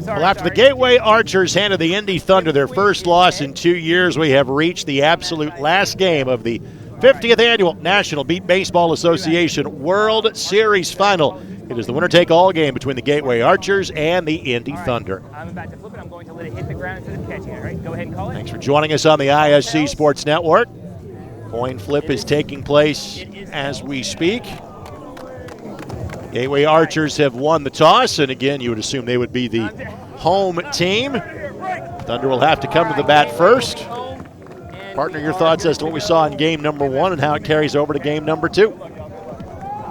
Well, after the Gateway Archers handed the Indy Thunder their first loss in 2 years, we have reached the absolute last game of the 50th Annual National Beat Baseball Association World Series Final. It is the winner-take-all game between the Gateway Archers and the Indy Thunder. I'm about to flip it. I'm going to let it hit the ground instead of catching it. All right, go ahead and call it. Thanks for joining us on the ISC Sports Network. Coin flip is taking place as we speak. Gateway Archers have won the toss, and again, you would assume they would be the home team. Thunder will have to come to the bat first. Partner, your thoughts as to what we saw in game number 1 and how it carries over to game number 2.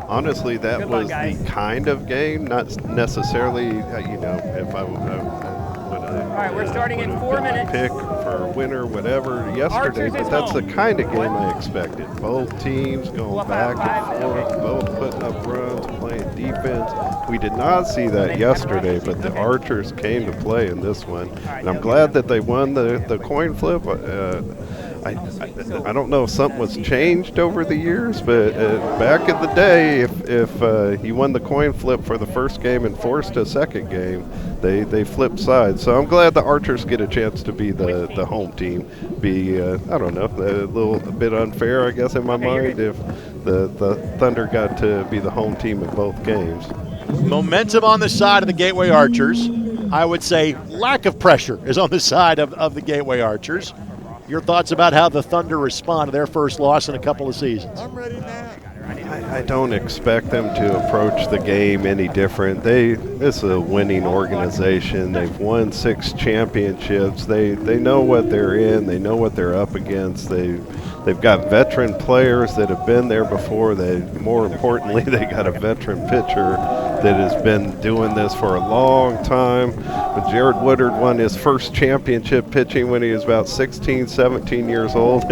Honestly, that was the kind of game, not necessarily, if I would all right, we're starting in 4 minutes. Pick for a winner, whatever, yesterday, but that's the kind of game I expected. Both teams going back and forth, both putting up runs, playing defense. We did not see that yesterday, but the Archers came to play in this one, and I'm glad that they won the coin flip. I don't know if something was changed over the years, but back in the day, if you won the coin flip for the first game and forced a second game, they flipped sides. So I'm glad the Archers get a chance to be the home team. I don't know, a little bit unfair, I guess, in my mind, if the Thunder got to be the home team in both games. Momentum on the side of the Gateway Archers. I would say lack of pressure is on the side of the Gateway Archers. Your thoughts about how the Thunder respond to their first loss in a couple of seasons? I'm ready now. I don't expect them to approach the game any different. This is a winning organization. They've won 6 championships. They know what they're in. They know what they're up against. They've got veteran players that have been there before. More importantly, they got a veteran pitcher that has been doing this for a long time. But Jared Woodard won his first championship pitching when he was about 16, 17 years old.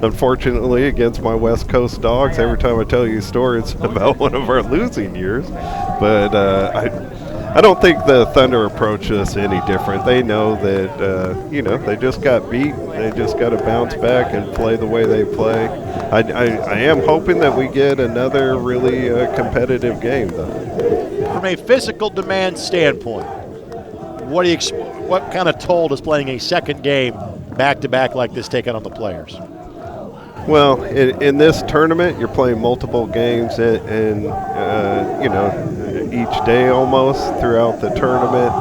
Unfortunately, against my West Coast Dogs, every time I tell you stories about one of our losing years. But I don't think the Thunder approach us any different. They know that, they just got beat. They just got to bounce back and play the way they play. I am hoping that we get another really competitive game, though. From a physical demand standpoint, what kind of toll does playing a second game back-to-back like this take out on the players? Well, in this tournament, you're playing multiple games and each day almost throughout the tournament.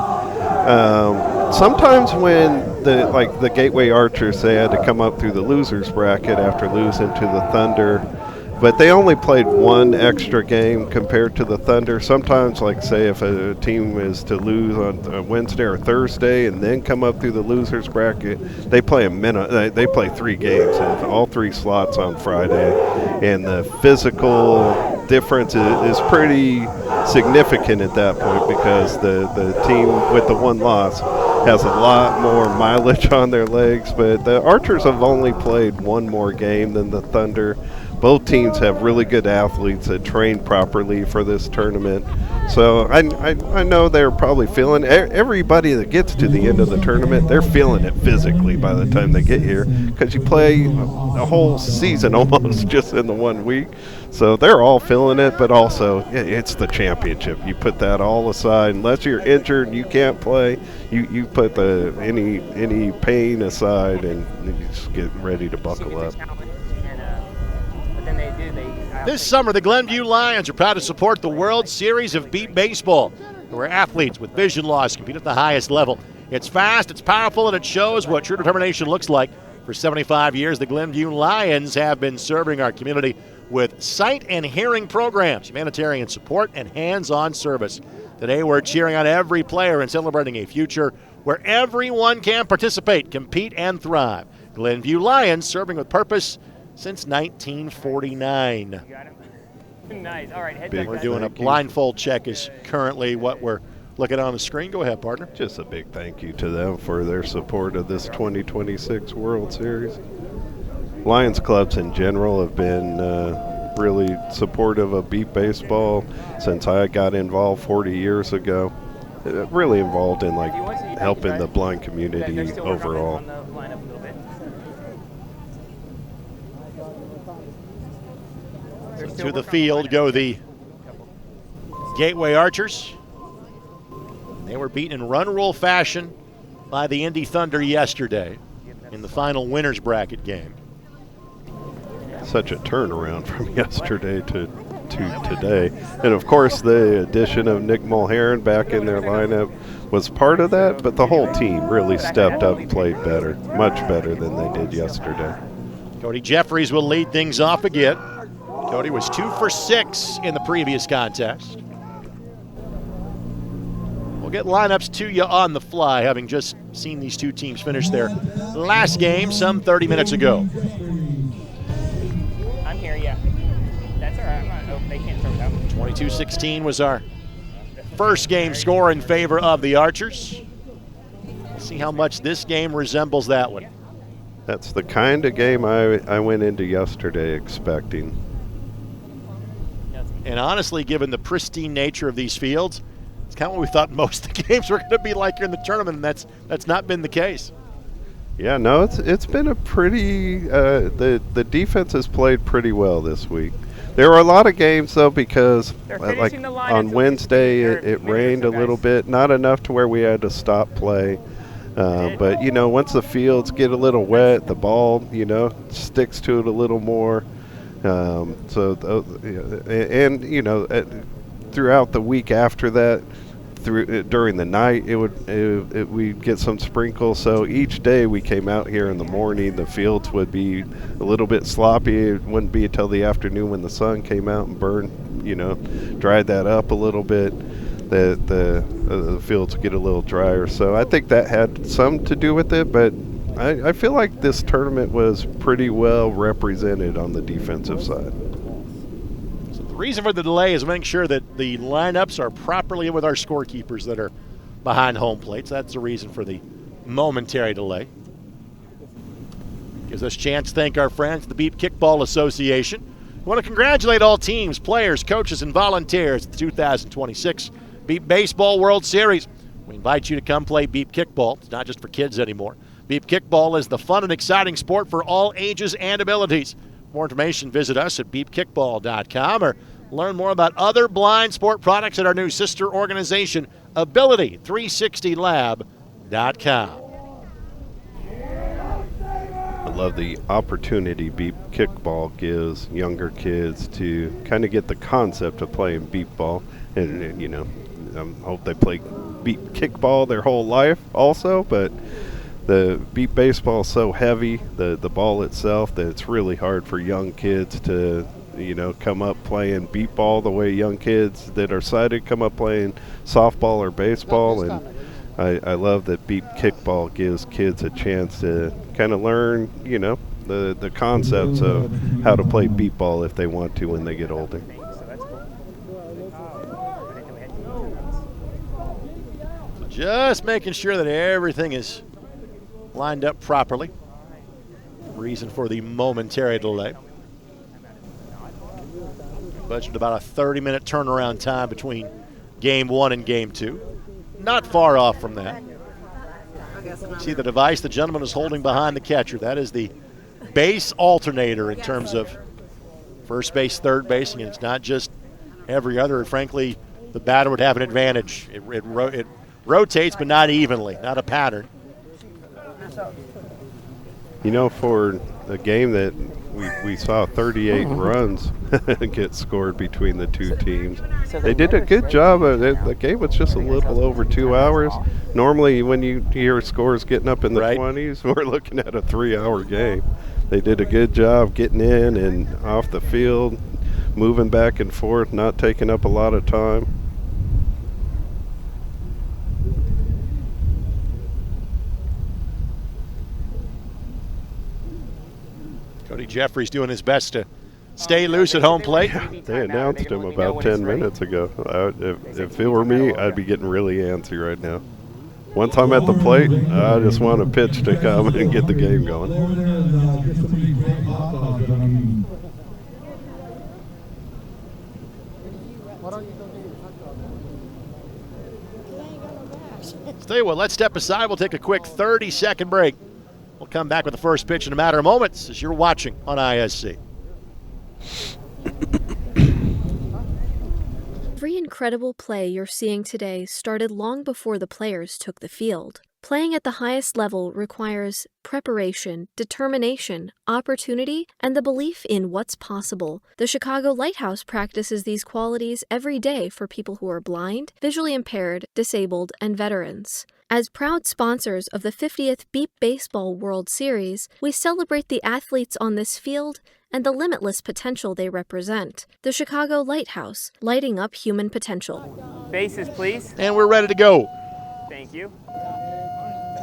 Sometimes when the Gateway Archers, they had to come up through the losers bracket after losing to the Thunder, but they only played one extra game compared to the Thunder. Sometimes, say if a team is to lose on Wednesday or Thursday and then come up through the losers bracket, they play they play 3 games and all 3 slots on Friday, and the physical difference is pretty significant at that point because the team with the one loss has a lot more mileage on their legs. But the Archers have only played one more game than the Thunder. Both teams have really good athletes that train properly for this tournament. So I know they're probably feeling, everybody that gets to the end of the tournament, they're feeling it physically by the time they get here, because you play a whole season almost just in the 1 week. So they're all feeling it, but also it's the championship. You put that all aside. Unless you're injured and you can't play, you put any pain aside and you just get ready to buckle up. This summer, the Glenview Lions are proud to support the World Series of Beat Baseball, where athletes with vision loss compete at the highest level. It's fast, it's powerful, and it shows what true determination looks like. For 75 years, the Glenview Lions have been serving our community with sight and hearing programs, humanitarian support, and hands-on service. Today, we're cheering on every player and celebrating a future where everyone can participate, compete, and thrive. Glenview Lions, serving with purpose since 1949. You got him? Nice. All right, We're doing a blindfold check is currently what we're looking at on the screen. Go ahead, partner. Just a big thank you to them for their support of this 2026 World Series. Lions clubs in general have been really supportive of beat baseball since I got involved 40 years ago. Really involved in helping the blind community overall. To the field go the Gateway Archers. They were beaten in run rule fashion by the Indy Thunder yesterday in the final winners bracket game. Such a turnaround from yesterday to today. And of course the addition of Nick Mulherron back in their lineup was part of that, but the whole team really stepped up and played better, much better than they did yesterday. Cody Jeffries will lead things off again. Cody was 2 for 6 in the previous contest. We'll get lineups to you on the fly, having just seen these two teams finish their last game some 30 minutes ago. I'm here, yeah. That's all right. Oh, they can't throw it out. 22-16 was our first game score in favor of the Archers. Let's see how much this game resembles that one. That's the kind of game I went into yesterday expecting. And honestly, given the pristine nature of these fields, it's kind of what we thought most of the games were going to be like here in the tournament, and that's not been the case. Yeah, no, it's been a pretty the defense has played pretty well this week. There were a lot of games though because like on Wednesday it rained a little bit, not enough to where we had to stop play. But you know, once the fields get a little wet, the ball sticks to it a little more. Throughout the week after that, during the night, we'd get some sprinkles. So each day we came out here in the morning, the fields would be a little bit sloppy. It wouldn't be until the afternoon when the sun came out and burned, dried that up a little bit, that the fields would get a little drier. So I think that had some to do with it, but I feel like this tournament was pretty well represented on the defensive side. The reason for the delay is making sure that the lineups are properly in with our scorekeepers that are behind home plates. That's the reason for the momentary delay. Gives us a chance to thank our friends at the Beep Kickball Association. We want to congratulate all teams, players, coaches, and volunteers at the 2026 Beep Baseball World Series. We invite you to come play Beep Kickball. It's not just for kids anymore. Beep Kickball is the fun and exciting sport for all ages and abilities. For more information, visit us at beepkickball.com or learn more about other blind sport products at our new sister organization, Ability360lab.com. I love the opportunity Beep Kickball gives younger kids to kind of get the concept of playing beep ball. And I hope they play beep kickball their whole life also, but the beep baseball is so heavy, the ball itself, that it's really hard for young kids to, come up playing beep ball the way young kids that are sighted come up playing softball or baseball. And I love that beep kickball gives kids a chance to kind of learn, the concepts of how to play beep ball if they want to when they get older. Just making sure that everything is lined up properly. Reason for the momentary delay. Budgeted about a 30-minute turnaround time between game 1 and game 2. Not far off from that. See the device the gentleman is holding behind the catcher. That is the base alternator in terms of first base, third base. And it's not just every other. Frankly, the batter would have an advantage. It rotates, but not evenly, not a pattern. For a game that we saw 38 runs get scored between the two teams, they did a good job. The game was just a little over 2 hours. Normally, when you hear scores getting up in the 20s, we're looking at a 3-hour game. They did a good job getting in and off the field, moving back and forth, not taking up a lot of time. Cody Jeffries doing his best to stay loose at home plate. Yeah, they announced him about 10 minutes ago. If it were me, I'd be getting really antsy right now. Once I'm at the plate, I just want a pitch to come and get the game going. Tell you what, let's step aside. We'll take a quick 30-second break. We'll come back with the first pitch in a matter of moments as you're watching on ISC. Every incredible play you're seeing today started long before the players took the field. Playing at the highest level requires preparation, determination, opportunity, and the belief in what's possible. The Chicago Lighthouse practices these qualities every day for people who are blind, visually impaired, disabled, and veterans. As proud sponsors of the 50th Beep Baseball World Series, we celebrate the athletes on this field and the limitless potential they represent. The Chicago Lighthouse, lighting up human potential. Bases, please. And we're ready to go. Thank you.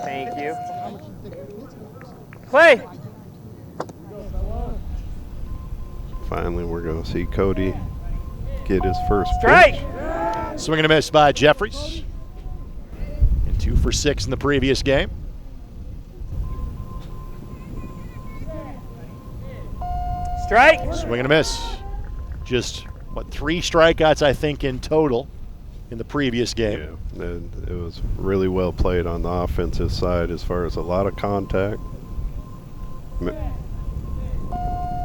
Thank you. Play. Finally, we're going to see Cody get his first Strike. pitch. Swing and a miss by Jeffries. And 2 for 6 in the previous game. Strike. Swing and a miss. Just, 3 strikeouts, I think, in total in the previous game. Yeah, and it was really well played on the offensive side as far as a lot of contact.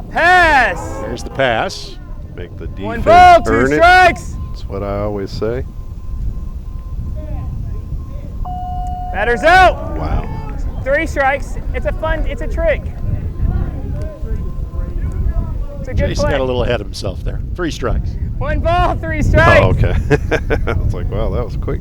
Pass. There's the pass. Make the One defense ball, 2 earn it. strikes. That's what I always say. Batter's out. Wow. 3 strikes. It's a trick. It's a good Jason play. got a little ahead of himself there. 3 strikes. 1 ball, 3 strikes. Oh, okay. I was like, wow, that was quick.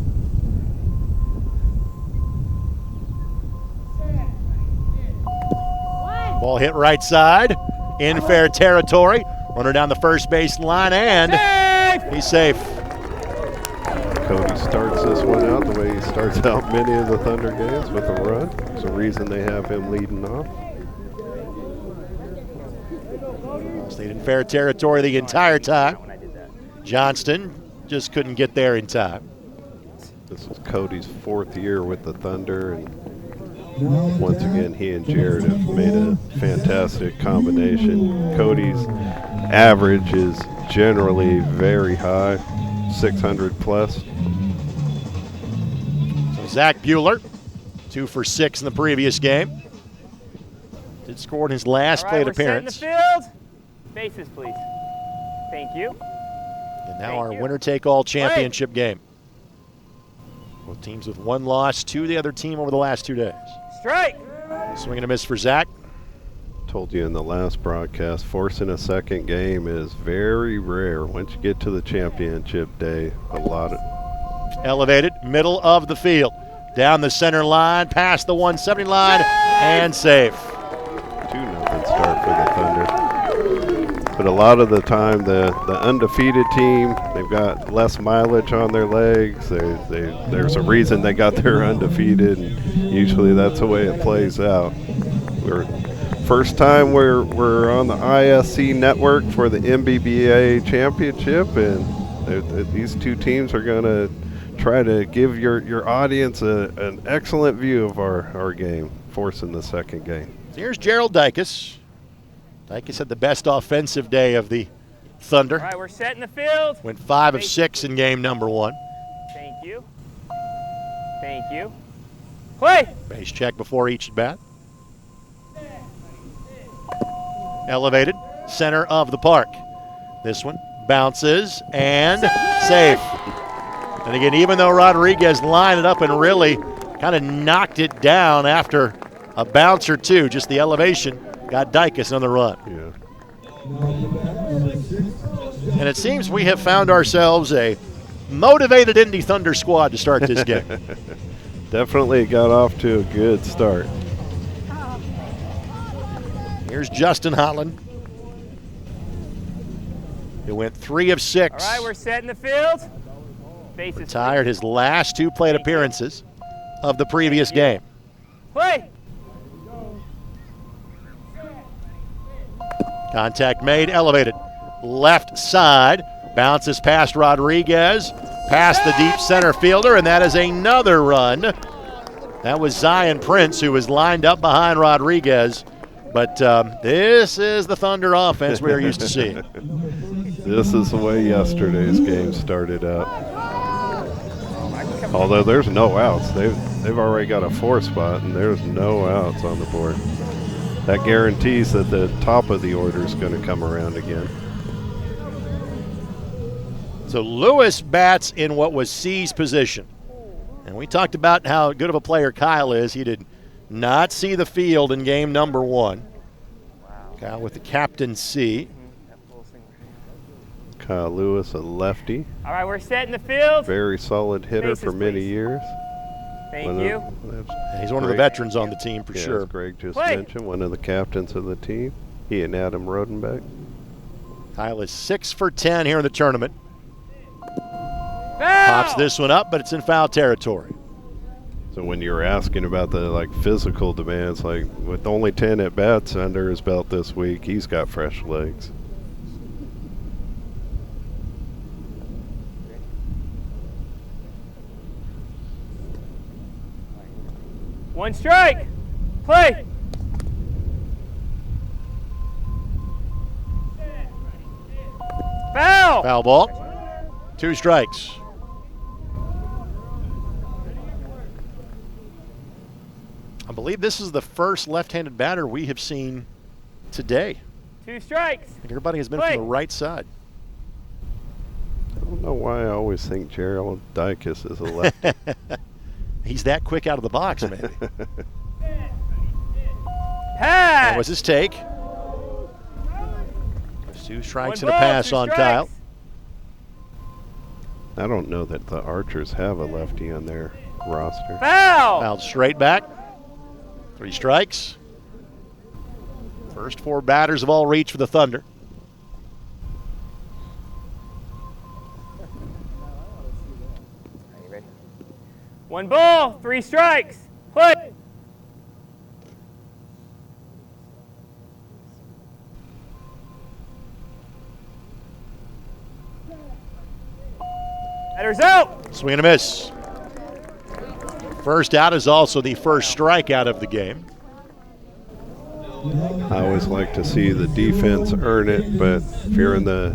Ball hit right side. In fair territory. Runner down the first base line, and Safe. he's safe. Cody starts this one out the way he starts out many of the Thunder games with a run. There's a reason they have him leading off. Stayed in fair territory the entire time. Johnston just couldn't get there in time. This is Cody's 4th year with the Thunder, and once again he and Jared have made a fantastic combination. Cody's average is generally very high, 600 plus. So Zach Bueller, 2 for 6 in the previous game. Did score in his last plate appearance. Set in the field. Bases, please. Thank you. And now our winner-take-all championship game. Both teams with 1 loss to the other team over the last 2 days. Strike. Swing and a miss for Zach. Told you in the last broadcast, forcing a second game is very rare. Once you get to the championship day, a lot of Elevated, middle of the field. Down the center line, past the 170 line, and safe. 2-0 start for the Thunder. But a lot of the time, the undefeated team, they've got less mileage on their legs. There's a reason they got their undefeated, and usually that's the way it plays out. First time we're on the ISC network for the MBBA championship, and these 2 teams are going to try to give your audience an excellent view of our game, forcing the second game. Here's Gerald Dykes. Dykes had the best offensive day of the Thunder. All right, we're set in the field. Went 5 of 6 in game number 1. Thank you. Thank you. Play. Base check before each at bat. Elevated, center of the park. This one bounces and safe. And again, even though Rodriguez lined it up and really kind of knocked it down after a bounce or 2, just the elevation got Dykes on the run. Yeah. And it seems we have found ourselves a motivated Indy Thunder squad to start this game. Definitely got off to a good start. Here's Justin Holland. He went 3 of 6. All right, we're set in the field. Bases. Retired his last 2 plate appearances of the previous game. Play. Contact made, elevated. Left side, bounces past Rodriguez, past the deep center fielder, and that is another run. That was Zion Prince, who was lined up behind Rodriguez. But this is the Thunder offense we are used to seeing. This is the way yesterday's game started out. Although there's no outs. They've already got a 4 spot, and there's no outs on the board. That guarantees that the top of the order is going to come around again. So Lewis bats in what was C's position. And we talked about how good of a player Kyle is. He did not see the field in game number 1. Wow. Kyle with the captaincy. Kyle Lewis, a lefty. All right, we're setting the field. Very solid hitter Bases, for many please. years. Thank you. He's one of the veterans on the team for sure. As Greg just Play. mentioned, one of the captains of the team. He and Adam Rodenbeck. Kyle is 6 for 10 here in the tournament. Foul! Pops this one up, but it's in foul territory. So when you were asking about the physical demands, with only 10 at bats under his belt this week, he's got fresh legs. One strike. Play. Foul. Foul ball. 2 strikes. I believe this is the first left-handed batter we have seen today. 2 strikes. I think everybody has been Play. from the right side. I don't know why I always think Gerald Dykes is a lefty. He's that quick out of the box, maybe. Pass. That was his take. 2 strikes and a One ball, pass 2 on strikes. Kyle. I don't know that the Archers have a lefty on their roster. Foul. Fouled straight back. 3 strikes. First 4 batters have all reached for the Thunder. Are you ready? 1 ball, 3 strikes. Play. Batter's out. Swing and a miss. First out is also the first strikeout of the game. I always like to see the defense earn it, but if you're in the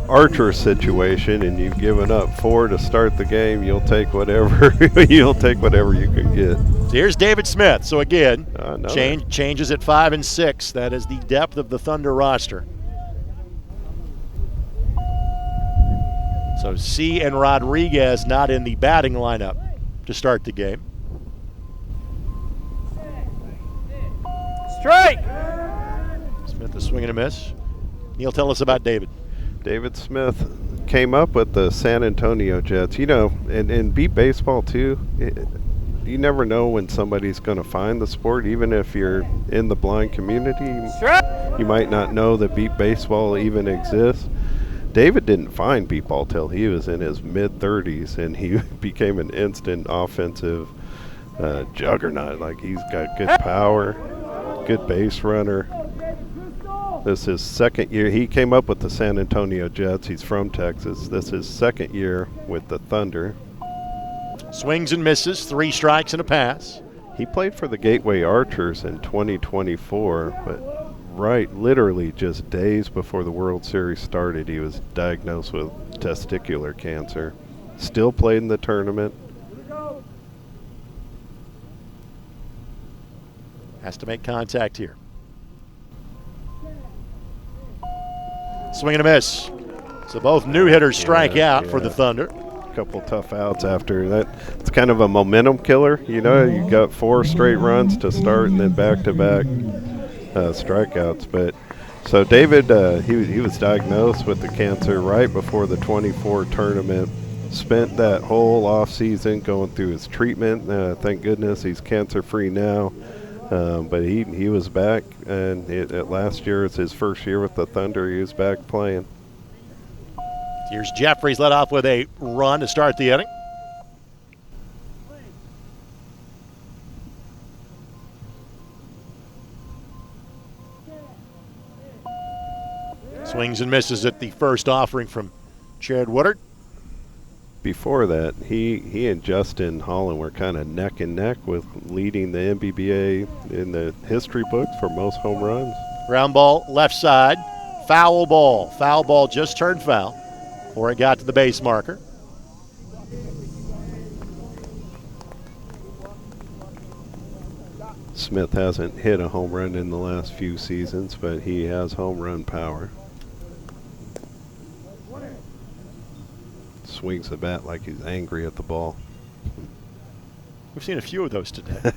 Archer situation and you've given up 4 to start the game, you'll take whatever you can get. So here's David Smith. So again, Another. changes at 5 and 6. That is the depth of the Thunder roster. So C and Rodriguez not in the batting lineup to start the game. Strike. Smith is swing and a miss. Neal, tell us about David. David Smith came up with the San Antonio Jets. You know, in beat baseball too, you never know when somebody's going to find the sport. Even if you're in the blind community, Strike. you might not know that beat baseball even exists. David didn't find beat ball till he was in his mid-30s, and he became an instant offensive juggernaut. Like, he's got good power, good base runner. This is his second year. He came up with the San Antonio Jets. He's from Texas. This is his second year with the Thunder. Swings and misses, 3 strikes and a pass. He played for the Gateway Archers in 2024, but literally just days before the World Series started, he was diagnosed with testicular cancer. Still played in the tournament. Has to make contact here. Swing and a miss. So both new hitters strike out for the Thunder. Couple tough outs after that. It's kind of a momentum killer. You know, you got 4 straight runs to start and then back-to-back strikeouts. But so David, he was diagnosed with the cancer right before the 24 tournament. Spent that whole off season going through his treatment. Thank goodness he's cancer-free now. But he was back, and last year it's his first year with the Thunder. He was back playing. Here's Jeffries led off with a run to start the inning. Swings and misses at the first offering from Jared Woodard. Before that, he and Justin Holland were kind of neck and neck with leading the NBBA in the history books for most home runs. Ground ball left side. Foul ball. Foul ball just turned foul before it got to the base marker. Smith hasn't hit a home run in the last few seasons, but he has home run power. swings the bat like he's angry at the ball. We've seen a few of those today.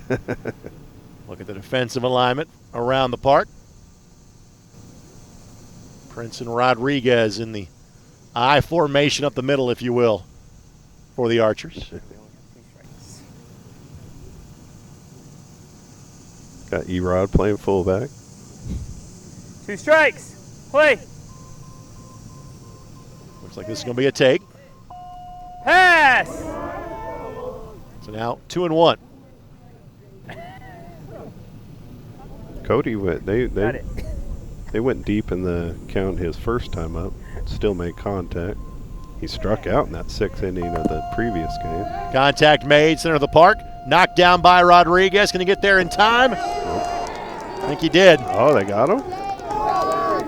Look at the defensive alignment around the park. Prince and Rodriguez in the I formation up the middle, if you will, for the Archers. Got Erod playing fullback. 2 strikes. Play. Looks like this is going to be a take. Pass. So now 2-1. Cody went. Got it. They went deep in the count his first time up. Still made contact. He struck out in that 6th inning of the previous game. Contact made, center of the park. Knocked down by Rodriguez. Going to get there in time? I think he did. Oh, they got him?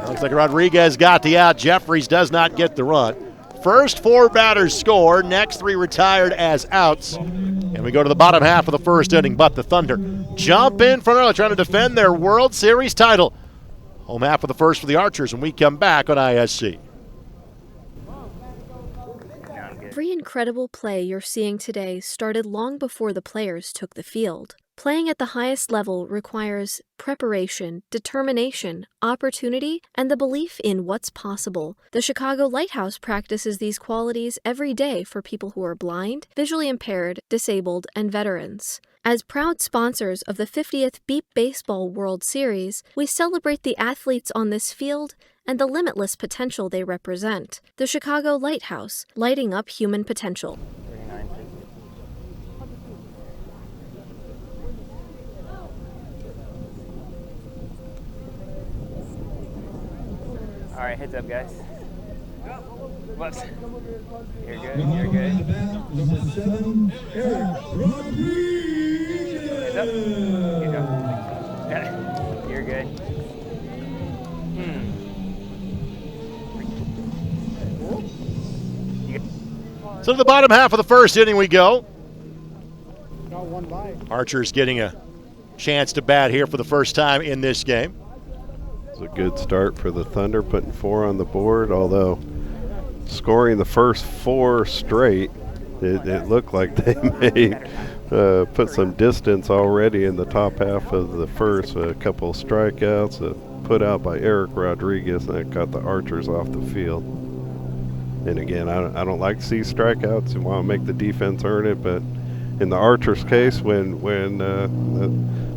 Looks like Rodriguez got the out. Jeffries does not get the run. First 4 batters score. Next 3 retired as outs. And we go to the bottom half of the first inning. But the Thunder jump in front early, trying to defend their World Series title. Home half of the first for the Archers, and we come back on ISC. Every incredible play you're seeing today started long before the players took the field. Playing at the highest level requires preparation, determination, opportunity, and the belief in what's possible. The Chicago Lighthouse practices these qualities every day for people who are blind, visually impaired, disabled, and veterans. As proud sponsors of the 50th Beep Baseball World Series, we celebrate the athletes on this field and the limitless potential they represent. The Chicago Lighthouse, lighting up human potential. All right, heads up, guys. Whoops. You're good. You're good. Number 7, Eric Rodriguez. Heads up. Good job. Yeah. You're good. So to the bottom half of the first inning we go. Archers getting a chance to bat here for the first time in this game. It's a good start for the Thunder, putting 4 on the board, although scoring the first 4 straight, it looked like they may put some distance already in the top half of the first. A couple of strikeouts put out by Eric Rodriguez, and that got the Archers off the field. And again, I don't like to see strikeouts and want to make the defense earn it, but in the Archers' case, when the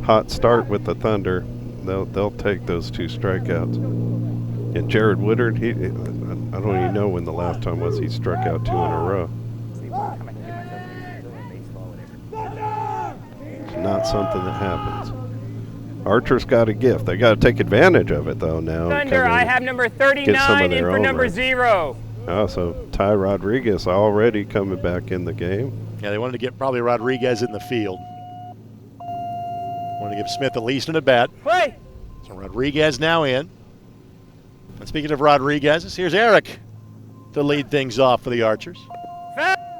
hot start with the Thunder, they'll take those 2 strikeouts. And Jared Woodard, I don't even know when the last time was he struck out 2 in a row. It's not something that happens. Archer's got a gift. They got to take advantage of it, though, now. Thunder, I have number 39 in for number 0. Oh, so Ty Rodriguez already coming back in the game. Yeah, they wanted to get probably Rodriguez in the field. Wanted to give Smith at least an at-bat. Play. So Rodriguez now in. And speaking of Rodriguez, here's Eric to lead things off for the Archers.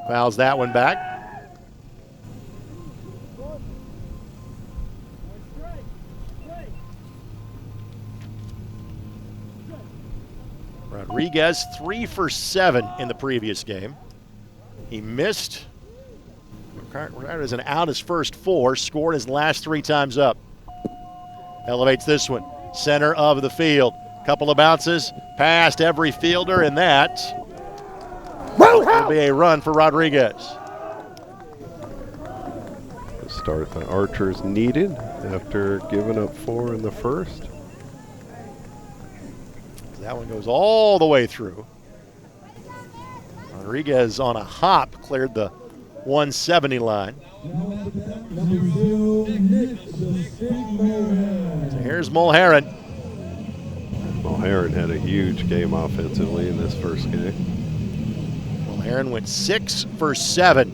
Fouls that one back. Rodriguez 3 for 7 in the previous game. He missed. As an out his first 4, scored his last 3 times up. Elevates this one, center of the field. Couple of bounces past every fielder, and that will be a run for Rodriguez. The start the Archers needed after giving up 4 in the first. That one goes all the way through. Rodriguez on a hop cleared the 170 line. So here's Mulherrin. Mulherrin had a huge game offensively in this first game. Mulherrin went 6 for 7.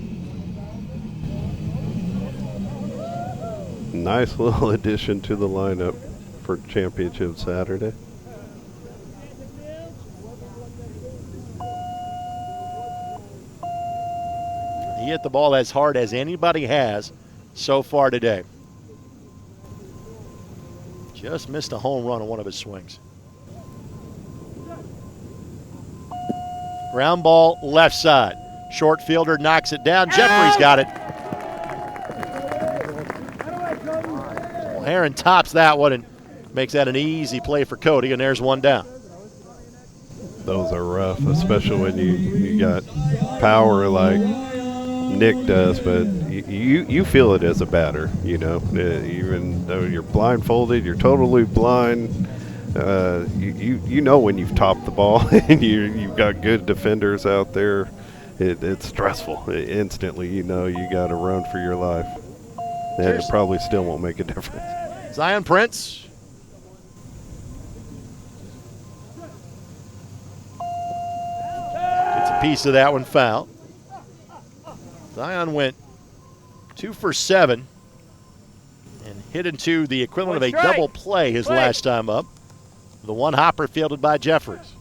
Nice little addition to the lineup for Championship Saturday. He hit the ball as hard as anybody has so far today. Just missed a home run on one of his swings. Ground ball left side. Short fielder knocks it down. Jeffries got it. Well, Heron tops that one and makes that an easy play for Cody, and there's one down. Those are rough, especially when you got power like Nick does, but you feel it as a batter, you know. Even though you're blindfolded, you're totally blind. You know when you've topped the ball and you've got good defenders out there. It's stressful. Instantly, you know you got to run for your life. And it probably still won't make a difference. Zion Prince. Gets a piece of that one foul. Zion went 2 for 7 and hit into the equivalent of a double play his last time up. The one hopper fielded by Jeffries.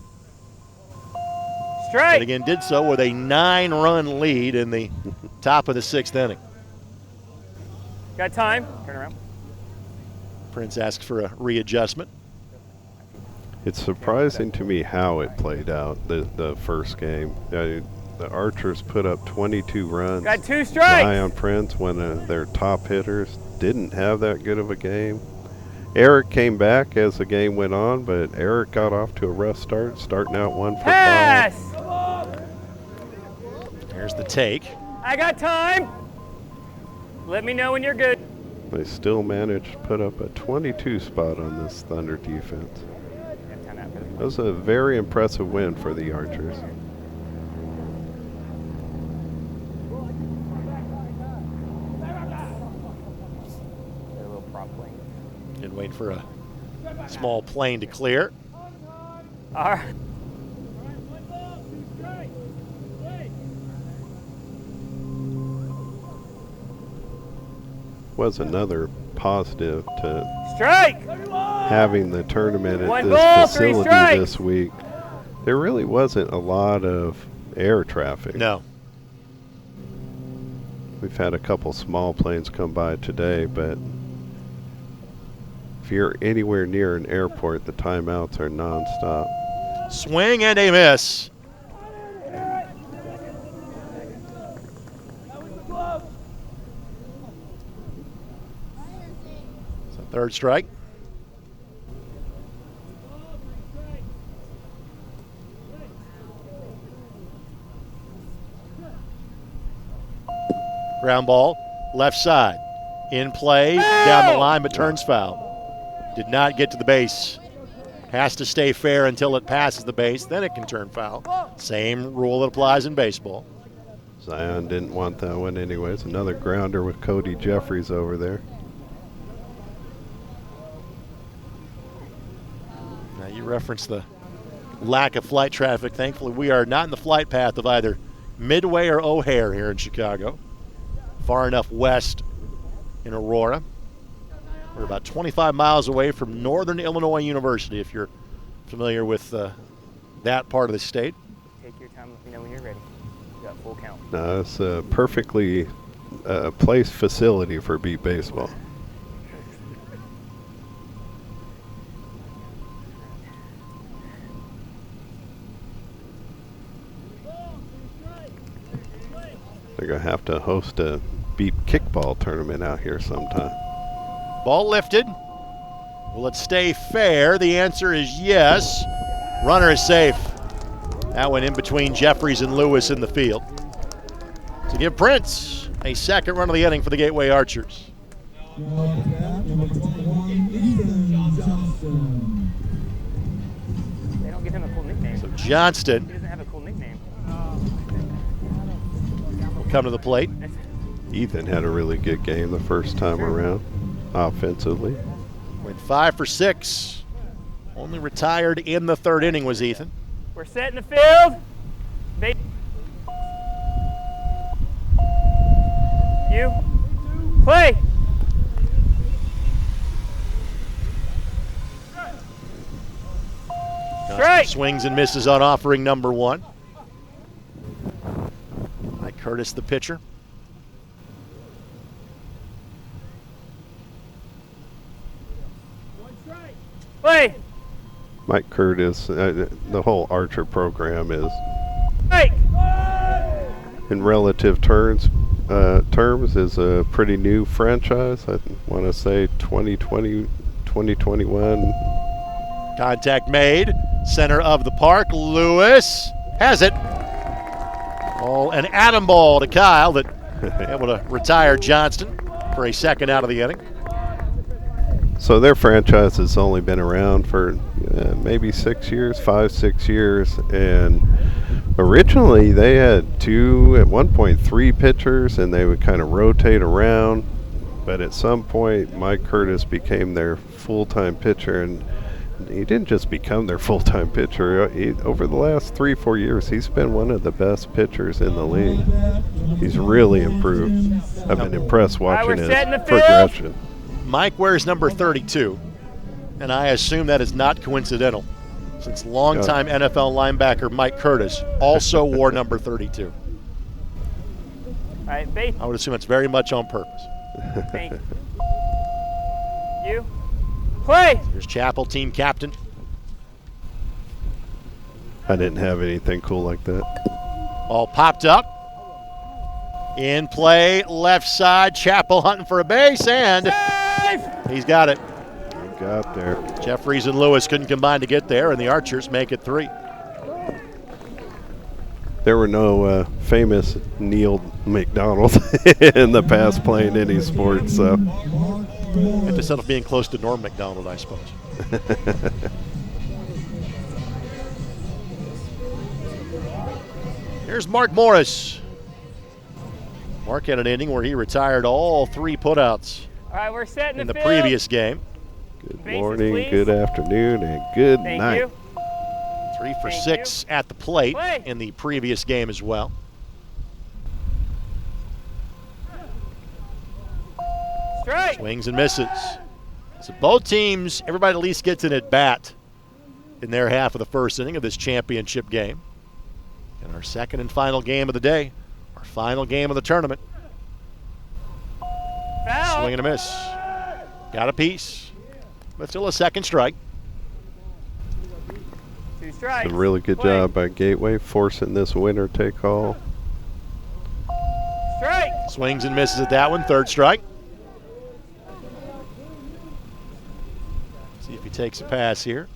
Strike. And again did so with a 9-run lead in the top of the 6th inning. Got time. Turn around. Prince asks for a readjustment. It's surprising to me how it played out, the first game. The Archers put up 22 runs. Got 2 strikes. Zion Prince, one of their top hitters, didn't have that good of a game. Eric came back as the game went on, but Eric got off to a rough start, starting out 1 for 5. There's the take. I got time. Let me know when you're good. They still managed to put up a 22 spot on this Thunder defense. That was a very impressive win for the Archers. And wait for a small plane to clear. All right. Was another positive to Strike. having the tournament at One this ball, 3 facility strikes. this week. There really wasn't a lot of air traffic. No. We've had a couple small planes come by today, but if you're anywhere near an airport, the timeouts are nonstop. Swing and a miss. So 3rd strike. Ground ball, left side. In play, down the line, but turns foul. Did not get to the base. Has to stay fair until it passes the base, then it can turn foul. Same rule that applies in baseball. Zion didn't want that one anyways. Another grounder with Cody Jeffries over there. Now you referenced the lack of flight traffic. Thankfully, we are not in the flight path of either Midway or O'Hare here in Chicago. Far enough west in Aurora. We're about 25 miles away from Northern Illinois University, if you're familiar with that part of the state. Take your time. Let me know when you're ready. You got full count. No, it's a perfectly placed facility for beat baseball. They're going to have to host a beat kickball tournament out here sometime. Ball lifted. Will it stay fair? The answer is yes. Runner is safe. That went in between Jeffries and Lewis in the field. To give Prince a 2nd run of the inning for the Gateway Archers. Number 21, Ethan Johnson. They don't give him a cool nickname. So Johnston He doesn't have a cool nickname. will come to the plate. Ethan had a really good game the first time around, offensively. Went 5 for 6. Only retired in the 3rd inning was Ethan. We're set in the field. You. Play. Strike. Swings and misses on offering number 1. Mike Curtis, the pitcher. Play. Mike Curtis, the whole Archer program is Strike. in relative terms, is a pretty new franchise. I want to say 2020, 2021. Contact made. Center of the park. Lewis has it. Oh, an atom ball to Kyle that able to retire Johnston for a second out of the inning. So their franchise has only been around for maybe 6 years, 5-6 years, and originally they had at one point 3 pitchers, and they would kind of rotate around. But at some point, Mike Curtis became their full-time pitcher, and he didn't just become their full-time pitcher. Over the last 3-4 years, he's been one of the best pitchers in the league. He's really improved. I've been impressed watching his progression. Mike wears number 32, and I assume that is not coincidental, since longtime NFL linebacker Mike Curtis also wore number 32. All right, base. I would assume it's very much on purpose. Thank you. Play. Here's Chapel, team captain. I didn't have anything cool like that. Ball popped up. In play, left side. Chapel hunting for a base, and he's got it. He got there. Jeffries and Lewis couldn't combine to get there, and the Archers make it 3. There were no famous Neal McDonald in the past playing any sports, so. Have to settle for being close to Norm McDonald, I suppose. Here's Mark Morris. Mark had an inning where he retired all 3 putouts All right, we're setting in the field. previous game. Good Bases, morning, please. good afternoon, and good Thank night. you. 3 for Thank 6 at the plate Play. in the previous game as well. Strike. Swings and misses. So both teams, everybody at least gets an at-bat in their half of the first inning of this championship game. And our second and final game of the day, our final game of the tournament. Foul. Swing and a miss. Got a piece, but still a second strike. 2 strikes. A really good Play. job by Gateway forcing this winner take all. Strike. Swings and misses at that one, third strike. See if he takes a pass here.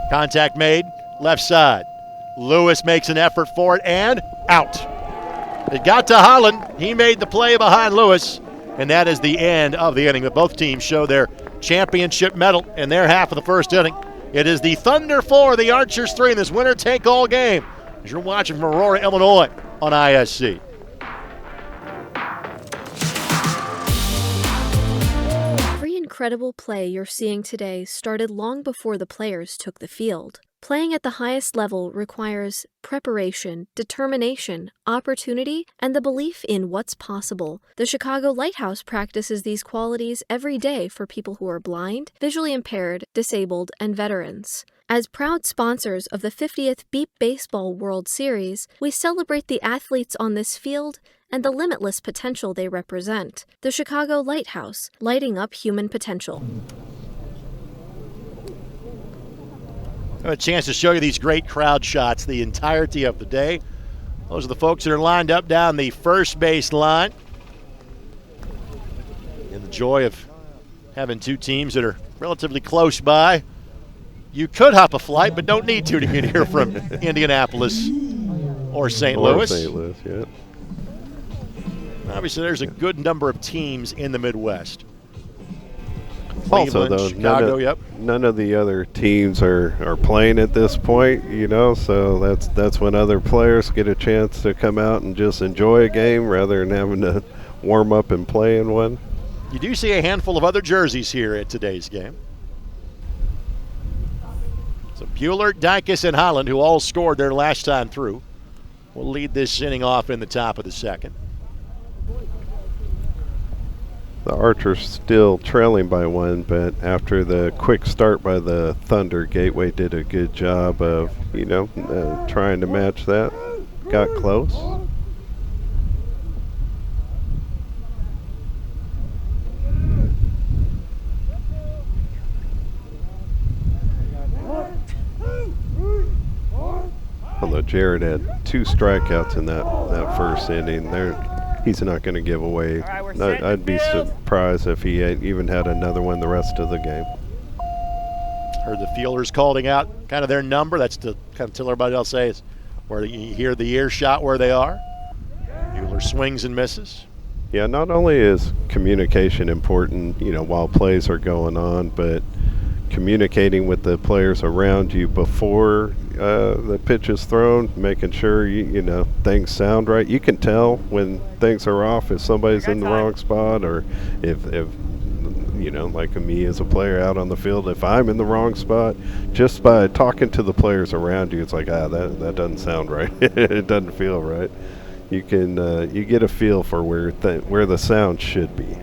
Contact made, left side. Lewis makes an effort for it, and out. It got to Holland. He made the play behind Lewis, and that is the end of the inning. But both teams show their championship medal in their half of the first inning. It is the Thunder 4, the Archers 3 in this winner-take-all game, as you're watching from Aurora, Illinois on ISC. Every incredible play you're seeing today started long before the players took the field. Playing at the highest level requires preparation, determination, opportunity, and the belief in what's possible. The Chicago Lighthouse practices these qualities every day for people who are blind, visually impaired, disabled, and veterans. As proud sponsors of the 50th Beep Baseball World Series, we celebrate the athletes on this field and the limitless potential they represent. The Chicago Lighthouse, lighting up human potential. I have a chance to show you these great crowd shots the entirety of the day. Those are the folks that are lined up down the first base line. And the joy of having 2 teams that are relatively close by. You could hop a flight, but don't need to get here from Indianapolis or St. Louis. St. Louis, yeah. Obviously, there's a good number of teams in the Midwest. Also, Cleveland, though, Chicago, none of the other teams are playing at this point, so that's when other players get a chance to come out and just enjoy a game rather than having to warm up and play in one. You do see a handful of other jerseys here at today's game. So Bueller, Dykes, and Holland, who all scored their last time through, will lead this inning off in the top of the second. The Archers still trailing by 1, but after the quick start by the Thunder, Gateway did a good job of, trying to match that. Got close. Jared had 2 strikeouts in that first inning. He's not going to give away. I'd be surprised if he even had another one the rest of the game. Heard the fielders calling out kind of their number. That's to kind of tell everybody else is where you hear the earshot where they are. Bueller swings and misses. Yeah, not only is communication important, while plays are going on, but communicating with the players around you before the pitch is thrown, making sure things sound right. You can tell when things are off if somebody's in the wrong spot, or if like me as a player out on the field, if I'm in the wrong spot, just by talking to the players around you, it's like, that doesn't sound right. It doesn't feel right. You can you get a feel for where the sound should be.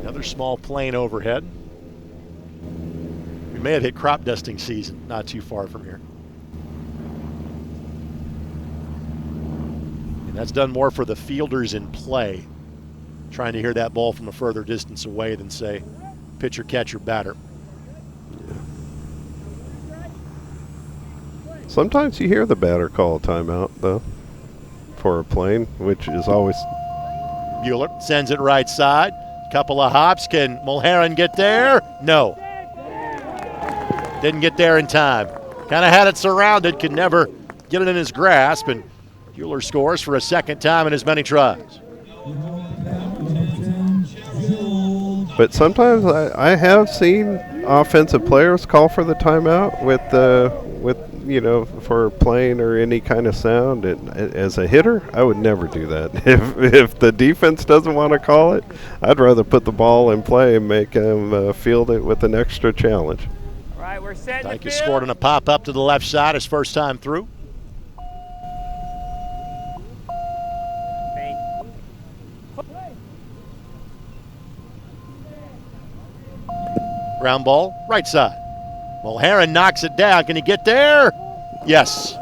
Another small plane overhead. We may have hit crop dusting season not too far from here. And that's done more for the fielders in play, trying to hear that ball from a further distance away than, say, pitcher, catcher, batter. Sometimes you hear the batter call a timeout, though, for a plane, which is always... Bueller sends it right side. Couple of hops. Can Mulherrin get there? No. Didn't get there in time. Kind of had it surrounded, could never get it in his grasp, and Bueller scores for a second time in as many tries. But sometimes I have seen offensive players call for the timeout with for a plane or any kind of sound. As a hitter, I would never do that. If the defense doesn't want to call it, I'd rather put the ball in play and make them field it with an extra challenge. All right, we're set. Dyke has scored on a pop up to the left side his first time through. Ground ball, right side. Mulherrin knocks it down. Can he get there? Yes.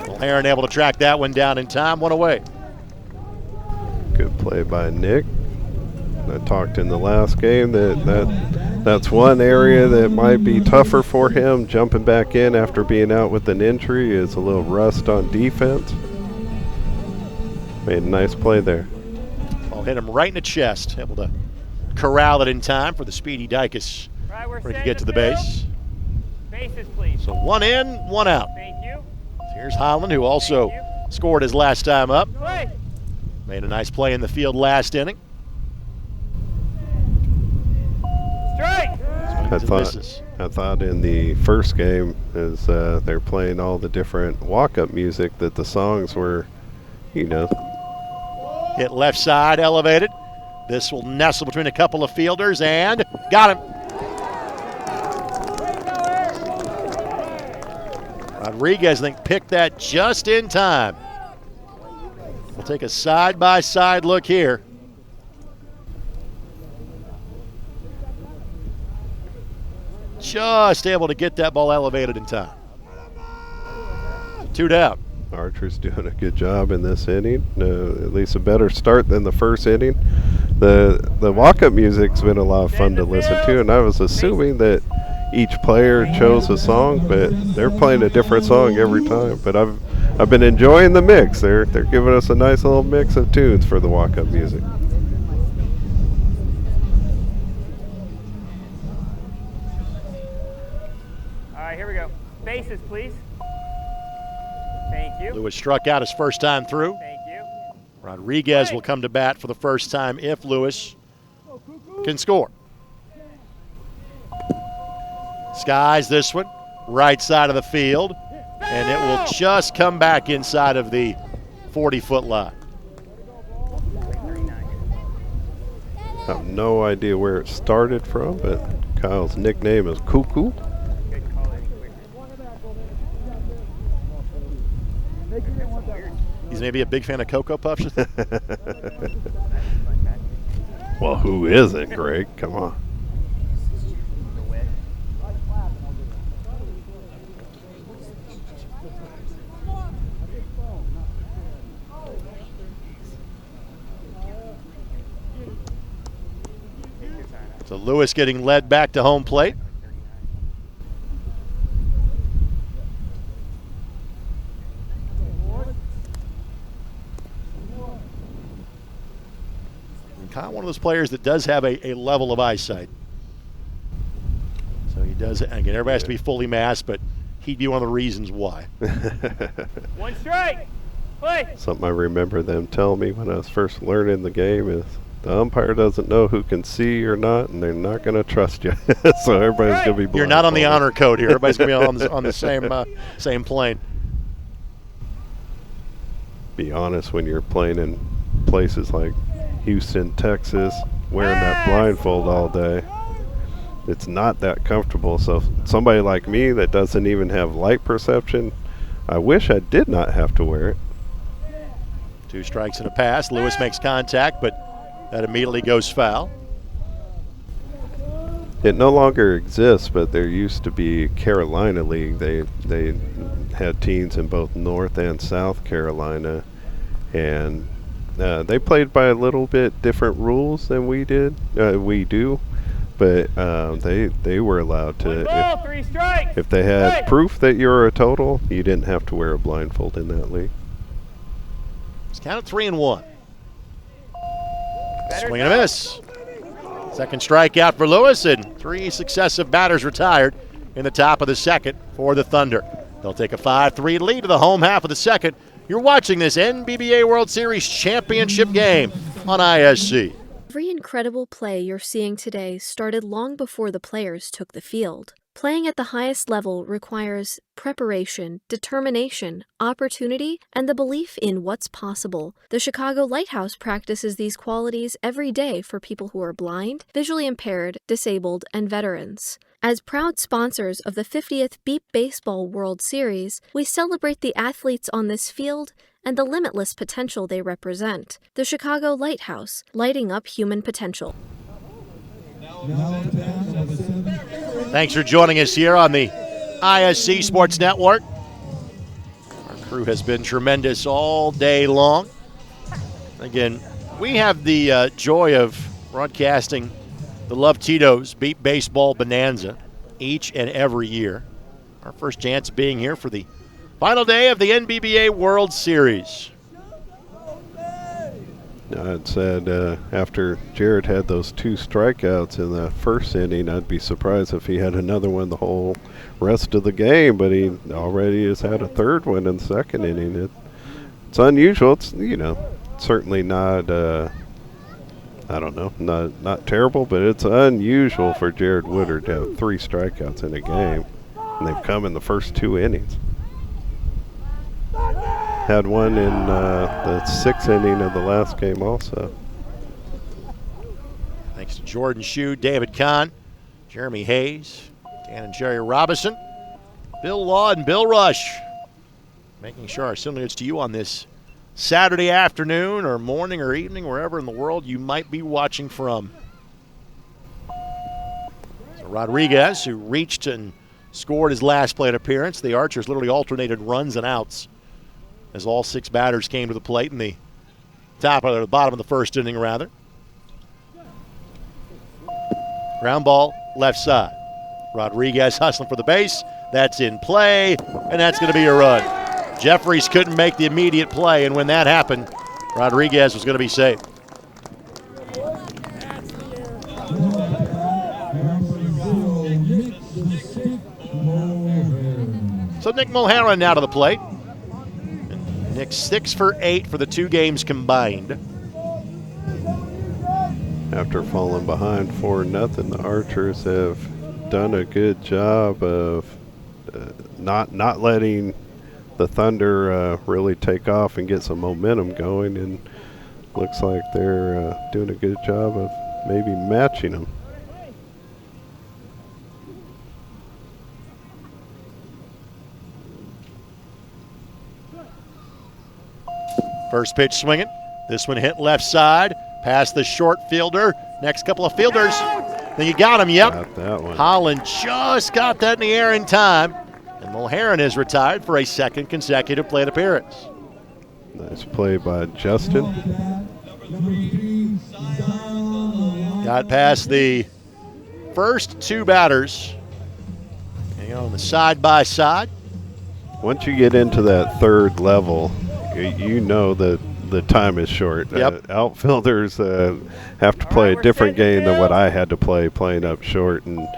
Mulherrin able to track that one down in time. One away. Good play by Nick. I talked in the last game that's one area that might be tougher for him. Jumping back in after being out with an injury is a little rust on defense. Made a nice play there. Ball hit him right in the chest. Able to corral it in time for the speedy Dykus ready to get to the base. Bases, please. So one in, one out. Thank you. Here's Holland, who also scored his last time up. Play. Made a nice play in the field last inning. Strike. I thought in the first game, as they're playing all the different walk-up music, that the songs were, Hit left side, elevated. This will nestle between a couple of fielders and got him. Rodriguez, I think, picked that just in time. We'll take a side-by-side look here. Just able to get that ball elevated in time. 2 down. Archer's doing a good job in this inning. At least a better start than the first inning. The walk-up music's been a lot of fun to listen to, and I was assuming that each player chose a song, but they're playing a different song every time. But I've been enjoying the mix. They're giving us a nice little mix of tunes for the walk-up music. All right, here we go. Bases, please. Thank you. Lewis struck out his first time through. Thank you. Rodriguez will come to bat for the first time if Lewis can score. Skies this one, right side of the field, and it will just come back inside of the 40-foot line. I have no idea where it started from, but Kyle's nickname is Cuckoo. He's maybe a big fan of Cocoa Puffs. Well, who isn't, Greg? Come on. So Lewis getting led back to home plate. those players that does have a level of eyesight. So he does, again, everybody has to be fully masked, but he'd be one of the reasons why. 1 strike. Play. Something I remember them telling me when I was first learning the game is the umpire doesn't know who can see or not, and they're not going to trust you. So everybody's going to be blindfolded. You're not on the honor code here. Everybody's going to be on the same plane. Be honest, when you're playing in places like Houston, Texas, wearing that blindfold all day, it's not that comfortable. So somebody like me that doesn't even have light perception, I wish I did not have to wear it. 2 strikes and a pass. Lewis makes contact, but that immediately goes foul. It no longer exists, but there used to be Carolina League. They had teams in both North and South Carolina, and they played by a little bit different rules than we do. But they were allowed to. 1 ball, 3 strikes. If they had proof that you were a total, you didn't have to wear a blindfold in that league. It's counted 3-1. Swing and a miss. Second strikeout for Lewis, and 3 successive batters retired in the top of the second for the Thunder. They'll take a 5-3 lead to the home half of the second. You're watching this NBBA World Series championship game on ISC. Every incredible play you're seeing today started long before the players took the field. Playing at the highest level requires preparation, determination, opportunity, and the belief in what's possible. The Chicago Lighthouse practices these qualities every day for people who are blind, visually impaired, disabled, and veterans. As proud sponsors of the 50th Beep Baseball World Series, we celebrate the athletes on this field and the limitless potential they represent. The Chicago Lighthouse, lighting up human potential. Thanks for joining us here on the ISC Sports Network. Our crew has been tremendous all day long. Again, we have the joy of broadcasting the Love Tito's Beep Baseball Bonanza each and every year. Our first chance being here for the final day of the NBBA World Series. I'd said after Jared had those 2 strikeouts in the first inning, I'd be surprised if he had another one the whole rest of the game, but he already has had a 3rd one in the second inning. It's unusual. It's, certainly not, not terrible, but it's unusual for Jared Woodard to have 3 strikeouts in a game, and they've come in the first 2 innings. Had one in the 6th inning of the last game also. Thanks to Jordan Shue, David Kahn, Jeremy Hayes, Dan and Jerry Robinson, Bill Law, and Bill Rush. Making sure our similar to you on this Saturday afternoon or morning or evening, wherever in the world you might be watching from. So Rodriguez, who reached and scored his last plate appearance. The Archers literally alternated runs and outs as all 6 batters came to the plate in the bottom of the first inning, rather. Ground ball, left side. Rodriguez hustling for the base. That's in play, and that's going to be a run. Jeffries couldn't make the immediate play, and when that happened, Rodriguez was going to be safe. So Nick Mulheron now to the plate. Nick's 6 for 8 for the 2 games combined. After falling behind 4-0, the Archers have done a good job of not letting the Thunder really take off and get some momentum going, and looks like they're doing a good job of maybe matching them. First pitch swinging. This one hit left side. Past the short fielder. Next couple of fielders. Then you got him, yep. Got that one. Holland just got that in the air in time. And Mulheron is retired for a 2nd consecutive plate appearance. Nice play by Justin. Got past the first 2 batters. On the side by side. Once you get into that 3rd level, you know that the time is short. Yep. Outfielders have to play a different game than what I had to play playing up short. And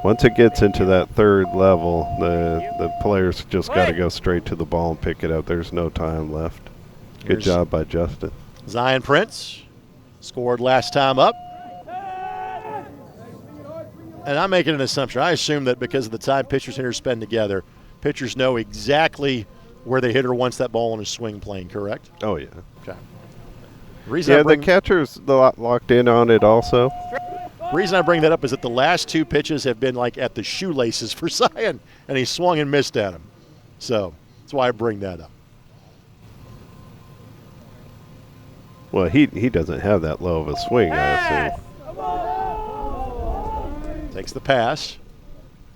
once it gets into that third level, the players just got to go straight to the ball and pick it up. There's no time left. Good job by Justin. Zion Prince scored last time up. And I'm making an assumption. I assume that because of the time pitchers and hitters spend together, pitchers know exactly where the hitter wants that ball in his swing plane, correct? Oh, yeah. Okay. The catcher's locked in on it also. The reason I bring that up is that the last two pitches have been like at the shoelaces for Zion, and he swung and missed at him. So that's why I bring that up. Well, he doesn't have that low of a swing, I assume. Takes the pass.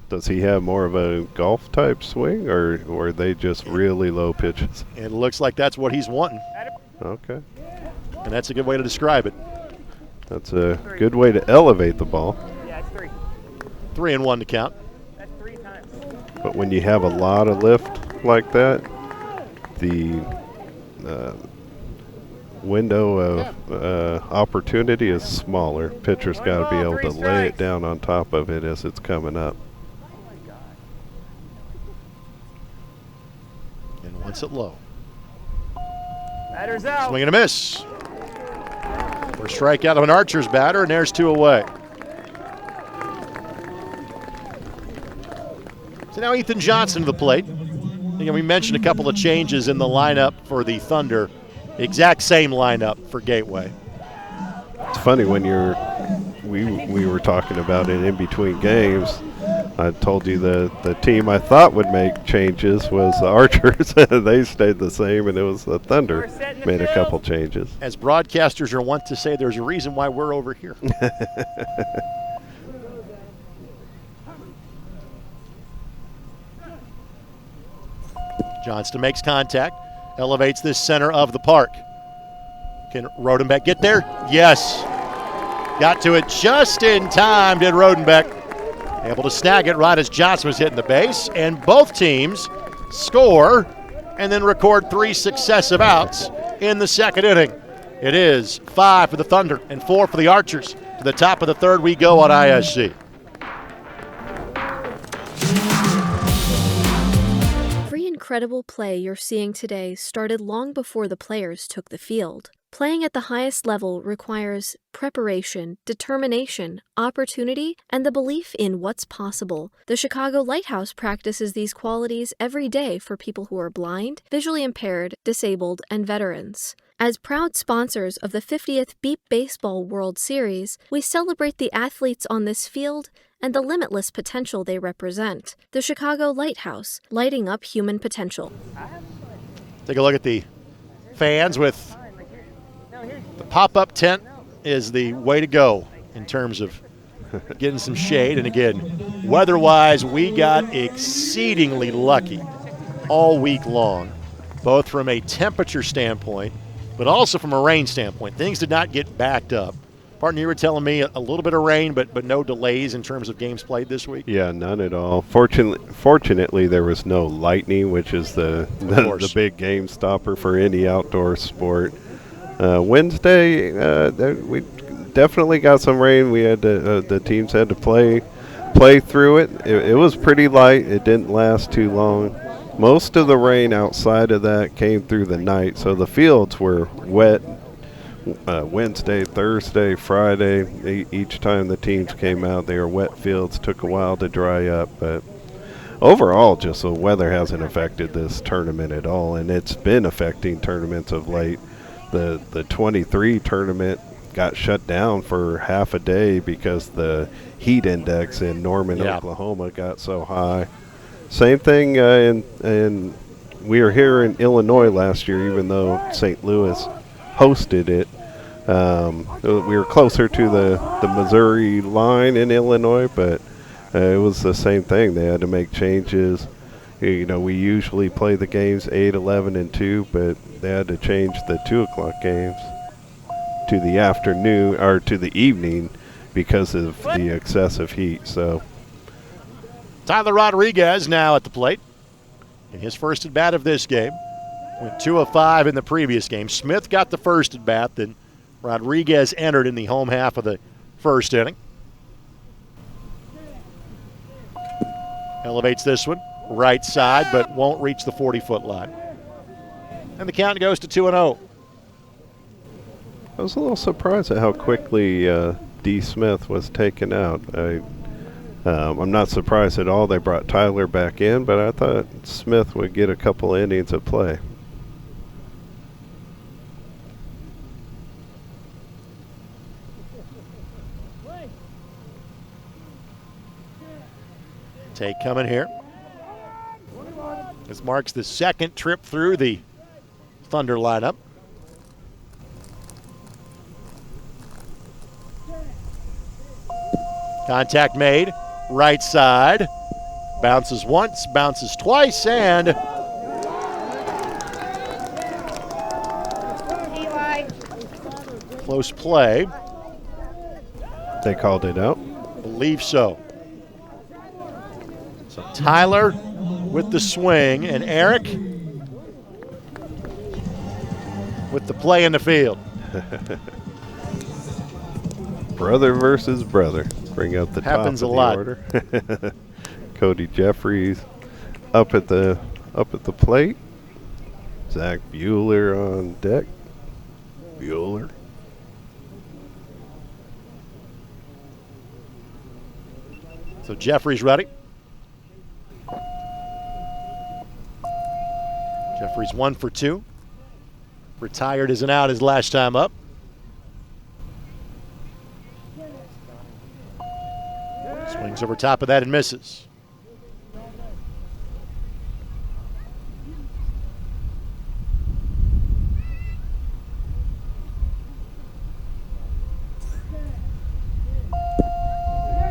Does he have more of a golf type swing, or are they just really low pitches? It looks like that's what he's wanting. Okay. And that's a good way to describe it. That's a good way to elevate the ball. Yeah, it's 3. 3-1 to count. That's 3 times. But when you have a lot of lift like that, the window of opportunity is smaller. Pitcher's got to be able to lay it down on top of it as it's coming up. And wants it low. Batter's out. Swing and a miss. First strikeout of an Archer's batter, and there's 2 away. So now Ethan Johnson to the plate. Again, we mentioned a couple of changes in the lineup for the Thunder. Exact same lineup for Gateway. It's funny when we were talking about it in between games. I told you the team I thought would make changes was the Archers. They stayed the same, and it was the Thunder made a couple changes. As broadcasters are wont to say, there's a reason why we're over here. Johnston makes contact, elevates this center of the park. Can Rodenbeck get there? Yes. Got to it just in time, did Rodenbeck. Able to snag it right as Johnson was hitting the base, and both teams score and then record 3 successive outs in the second inning. It is 5 for the Thunder and 4 for the Archers. To the top of the third we go on ISC. Every incredible play you're seeing today started long before the players took the field. Playing at the highest level requires preparation, determination, opportunity, and the belief in what's possible. The Chicago Lighthouse practices these qualities every day for people who are blind, visually impaired, disabled, and veterans. As proud sponsors of the 50th Beep Baseball World Series, we celebrate the athletes on this field and the limitless potential they represent. The Chicago Lighthouse, lighting up human potential. Take a look at the fans with the pop-up tent is the way to go in terms of getting some shade. And again, weather-wise, we got exceedingly lucky all week long, both from a temperature standpoint, but also from a rain standpoint. Things did not get backed up. Partner, you were telling me a little bit of rain, but no delays in terms of games played this week? Yeah, none at all. Fortunately, there was no lightning, which is the big game stopper for any outdoor sport. Wednesday, we definitely got some rain. We had the teams had to play through it. It was pretty light. It didn't last too long. Most of the rain outside of that came through the night, so the fields were wet Wednesday, Thursday, Friday. Each time the teams came out, they were wet fields. Took a while to dry up, but overall, just the weather hasn't affected this tournament at all, and it's been affecting tournaments of late. The 23 tournament got shut down for half a day because the heat index in Norman, Oklahoma got so high. Same thing in we were here in Illinois last year, even though St. Louis hosted it. We were closer to the Missouri line in Illinois, but it was the same thing. They had to make changes. You know, we usually play the games 8, 11, and 2, but they had to change the 2 o'clock games to the afternoon or to the evening because of the excessive heat. So Tyler Rodriguez now at the plate in his first at bat of this game. Went 2 of 5 in the previous game. Smith got the first at bat, then Rodriguez entered in the home half of the first inning. Elevates this one, right side, but won't reach the 40-foot line. And the count goes to 2-0. I was a little surprised at how quickly D. Smith was taken out. I'm not surprised at all they brought Tyler back in, but I thought Smith would get a couple innings of play. Take coming here. This marks the second trip through the Thunder lineup. Contact made, right side. Bounces once, bounces twice, and close play. They called it out? Believe so. So Tyler with the swing, and Eric with the play in the field. Brother versus brother. Bring up the Happens top of a lot. the order. Cody Jeffries up at the plate. Zach Bueller on deck. Bueller. So Jeffries ready. Jeffries 1 for 2. Retired as an out his last time up. Swings over top of that and misses.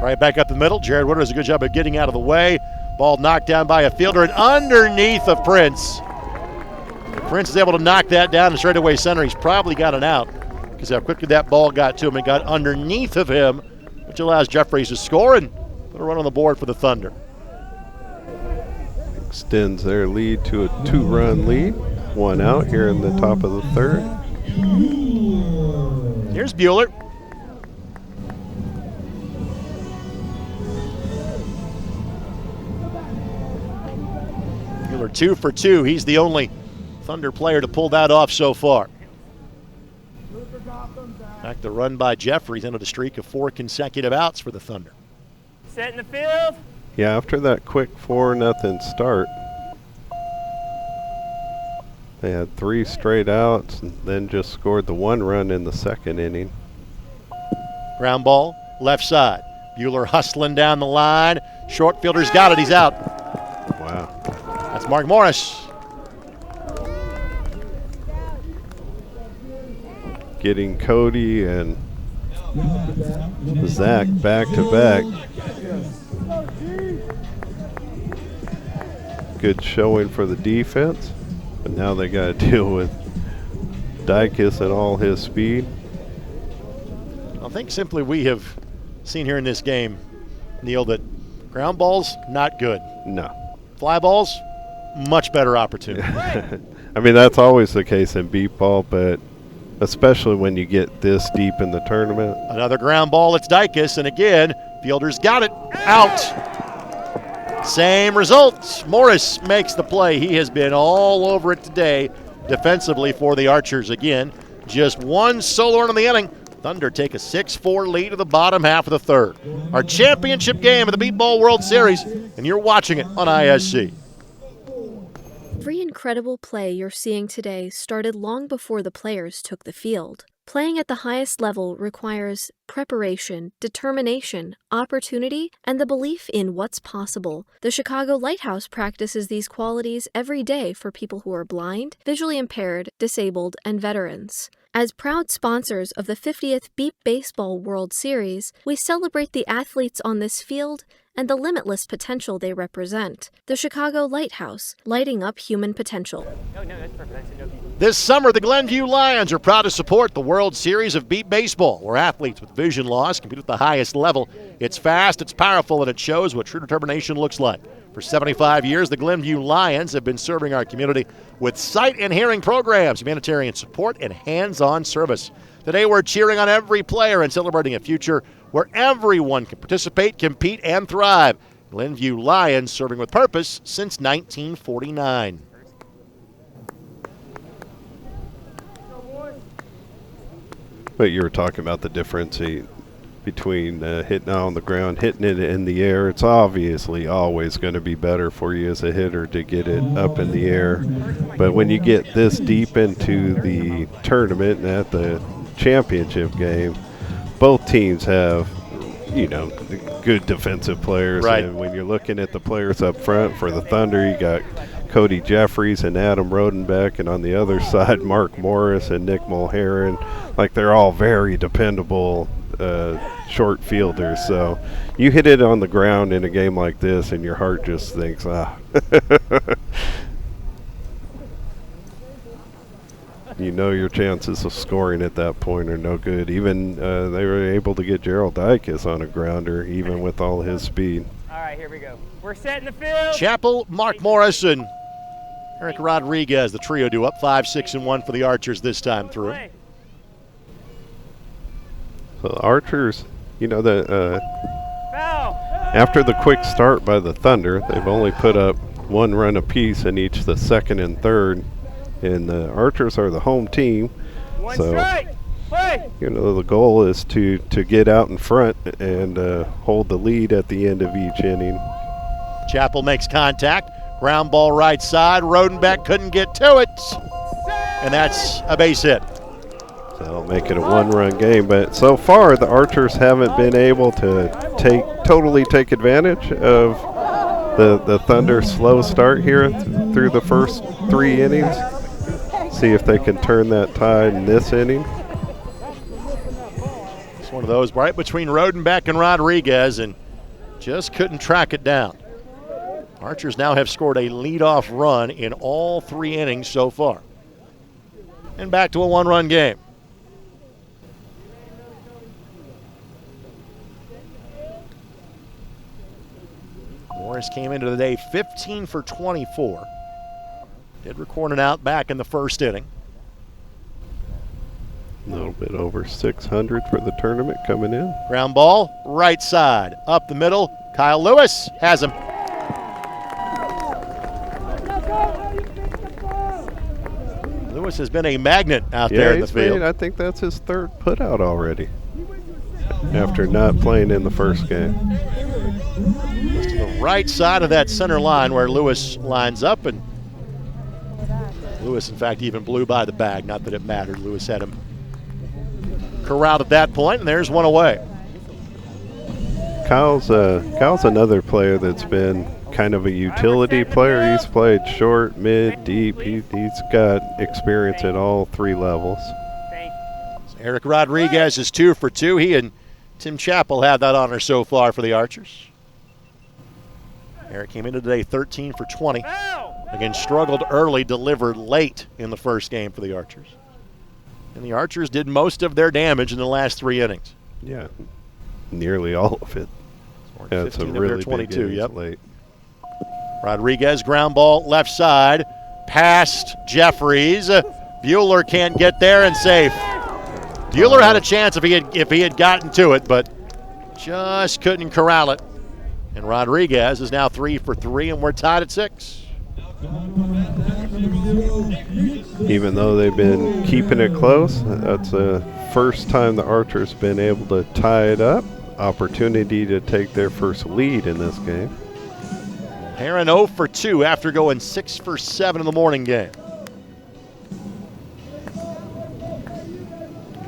Right back up the middle. Jared Woodard does a good job of getting out of the way. Ball knocked down by a fielder and underneath of Prince. Prince is able to knock that down and straightaway center. He's probably got an out because how quickly that ball got to him and got underneath of him, which allows Jeffries to score and put a run on the board for the Thunder. Extends their lead to a 2-run lead. 1 out here in the top of the third. Here's Bueller. Bueller 2 for 2. He's the only Thunder player to pull that off so far. Back the run by Jeffries into the streak of 4 consecutive outs for the Thunder. Set in the field. Yeah, after that quick 4-0 start, they had 3 straight outs and then just scored the 1 run in the second inning. Ground ball, left side. Bueller hustling down the line. Short fielder's got it. He's out. Wow. That's Mark Morris. Getting Cody and Zach back to back. Good showing for the defense, but now they got to deal with Dykes and all his speed. I think simply we have seen here in this game, Neal, that ground balls, not good. No. Fly balls, much better opportunity. I mean, that's always the case in beat ball, but especially when you get this deep in the tournament. Another ground ball, it's Dykes, and again, fielder's got it, out. Same result. Morris makes the play. He has been all over it today defensively for the Archers again. Just 1 solo run in the inning. Thunder take a 6-4 lead in the bottom half of the third. Our championship game of the Beat Ball World Series, and you're watching it on ISC. Every incredible play you're seeing today started long before the players took the field. Playing at the highest level requires preparation, determination, opportunity, and the belief in what's possible. The Chicago Lighthouse practices these qualities every day for people who are blind, visually impaired, disabled, and veterans. As proud sponsors of the 50th Beep Baseball World Series, we celebrate the athletes on this field and the limitless potential they represent. The Chicago Lighthouse, lighting up human potential. No, that's perfect. I said no. This summer, the Glenview Lions are proud to support the World Series of Beat Baseball, where athletes with vision loss compete at the highest level. It's fast, it's powerful, and it shows what true determination looks like. For 75 years, the Glenview Lions have been serving our community with sight and hearing programs, humanitarian support, and hands-on service. Today, we're cheering on every player and celebrating a future where everyone can participate, compete, and thrive. Glenview Lions, serving with purpose since 1949. But you were talking about the difference between hitting on the ground, hitting it in the air. It's obviously always going to be better for you as a hitter to get it up in the air. But when you get this deep into the tournament and at the championship game, both teams have, good defensive players. Right. And when you're looking at the players up front for the Thunder, you got Cody Jeffries and Adam Rodenbeck, and on the other side, Mark Morris and Nick Mulheron. Like, they're all very dependable short fielders. So you hit it on the ground in a game like this, and your heart just thinks, your chances of scoring at that point are no good. Even they were able to get Gerald Dykes on a grounder, even with all his speed. All right, here we go. We're setting the field. Chappell, Mark Morris, and Eric Rodriguez, the trio, do up 5-6-1 for the Archers this time through. So the Archers, Foul. after the quick start by the Thunder, they've only put up one run apiece in each the second and third, and the Archers are the home team. One So, strike. Play. the goal is to get out in front and hold the lead at the end of each inning. Chappell makes contact. Ground ball right side. Rodenbeck couldn't get to it. And that's a base hit. So that'll make it a one-run game. But so far, the Archers haven't been able to totally take advantage of the Thunder slow start here through the first 3 innings. See if they can turn that tide in this inning. It's one of those right between Rodenbeck and Rodriguez, and just couldn't track it down. Archers now have scored a leadoff run in all 3 innings so far. And back to a one-run game. Morris came into the day 15 for 24. Did record an out back in the first inning. A little bit over 600 for the tournament coming in. Ground ball, right side, up the middle. Kyle Lewis has him. Lewis has been a magnet out there in the field. I think that's his 3rd putout already after not playing in the first game. Just to the right side of that center line where Lewis lines up, and Lewis, in fact, even blew by the bag. Not that it mattered. Lewis had him corralled at that point, and there's one away. Kyle's another player that's been kind of a utility player. He's played short, mid, deep. He's got experience at all 3 levels. Eric Rodriguez is 2 for 2. He and Tim Chappell have that honor so far for the Archers. Eric came into today 13 for 20. Again, struggled early, delivered late in the first game for the Archers. And the Archers did most of their damage in the last 3 innings. Yeah, nearly all of it. That's a really 22, big late. Rodriguez, ground ball, left side, past Jeffries. Bueller can't get there and safe. Bueller had a chance if he had gotten to it, but just couldn't corral it. And Rodriguez is now 3 for 3, and we're tied at 6. Even though they've been keeping it close, that's the first time the Archers been able to tie it up. Opportunity to take their first lead in this game. Heron 0 for 2 after going 6 for 7 in the morning game.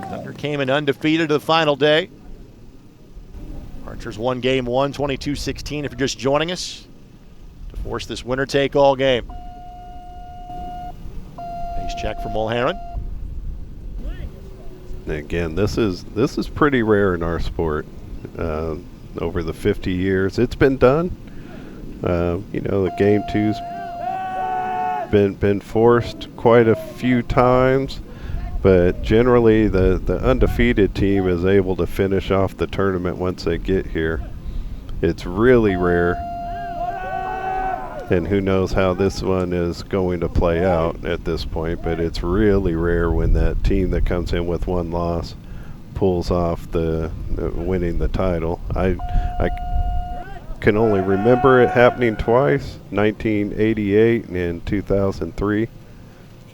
Thunder came in undefeated to the final day. Archers won game 1, 22-16 if you're just joining us, to force this winner-take-all game. Base check from Mulheron. Again, this is pretty rare in our sport. Over the 50 years it's been done. The game 2's been forced quite a few times, but generally the undefeated team is able to finish off the tournament once they get here. It's really rare, and who knows how this one is going to play out at this point, but it's really rare when that team that comes in with one loss pulls off the winning the title. I can only remember it happening twice, 1988 and 2003.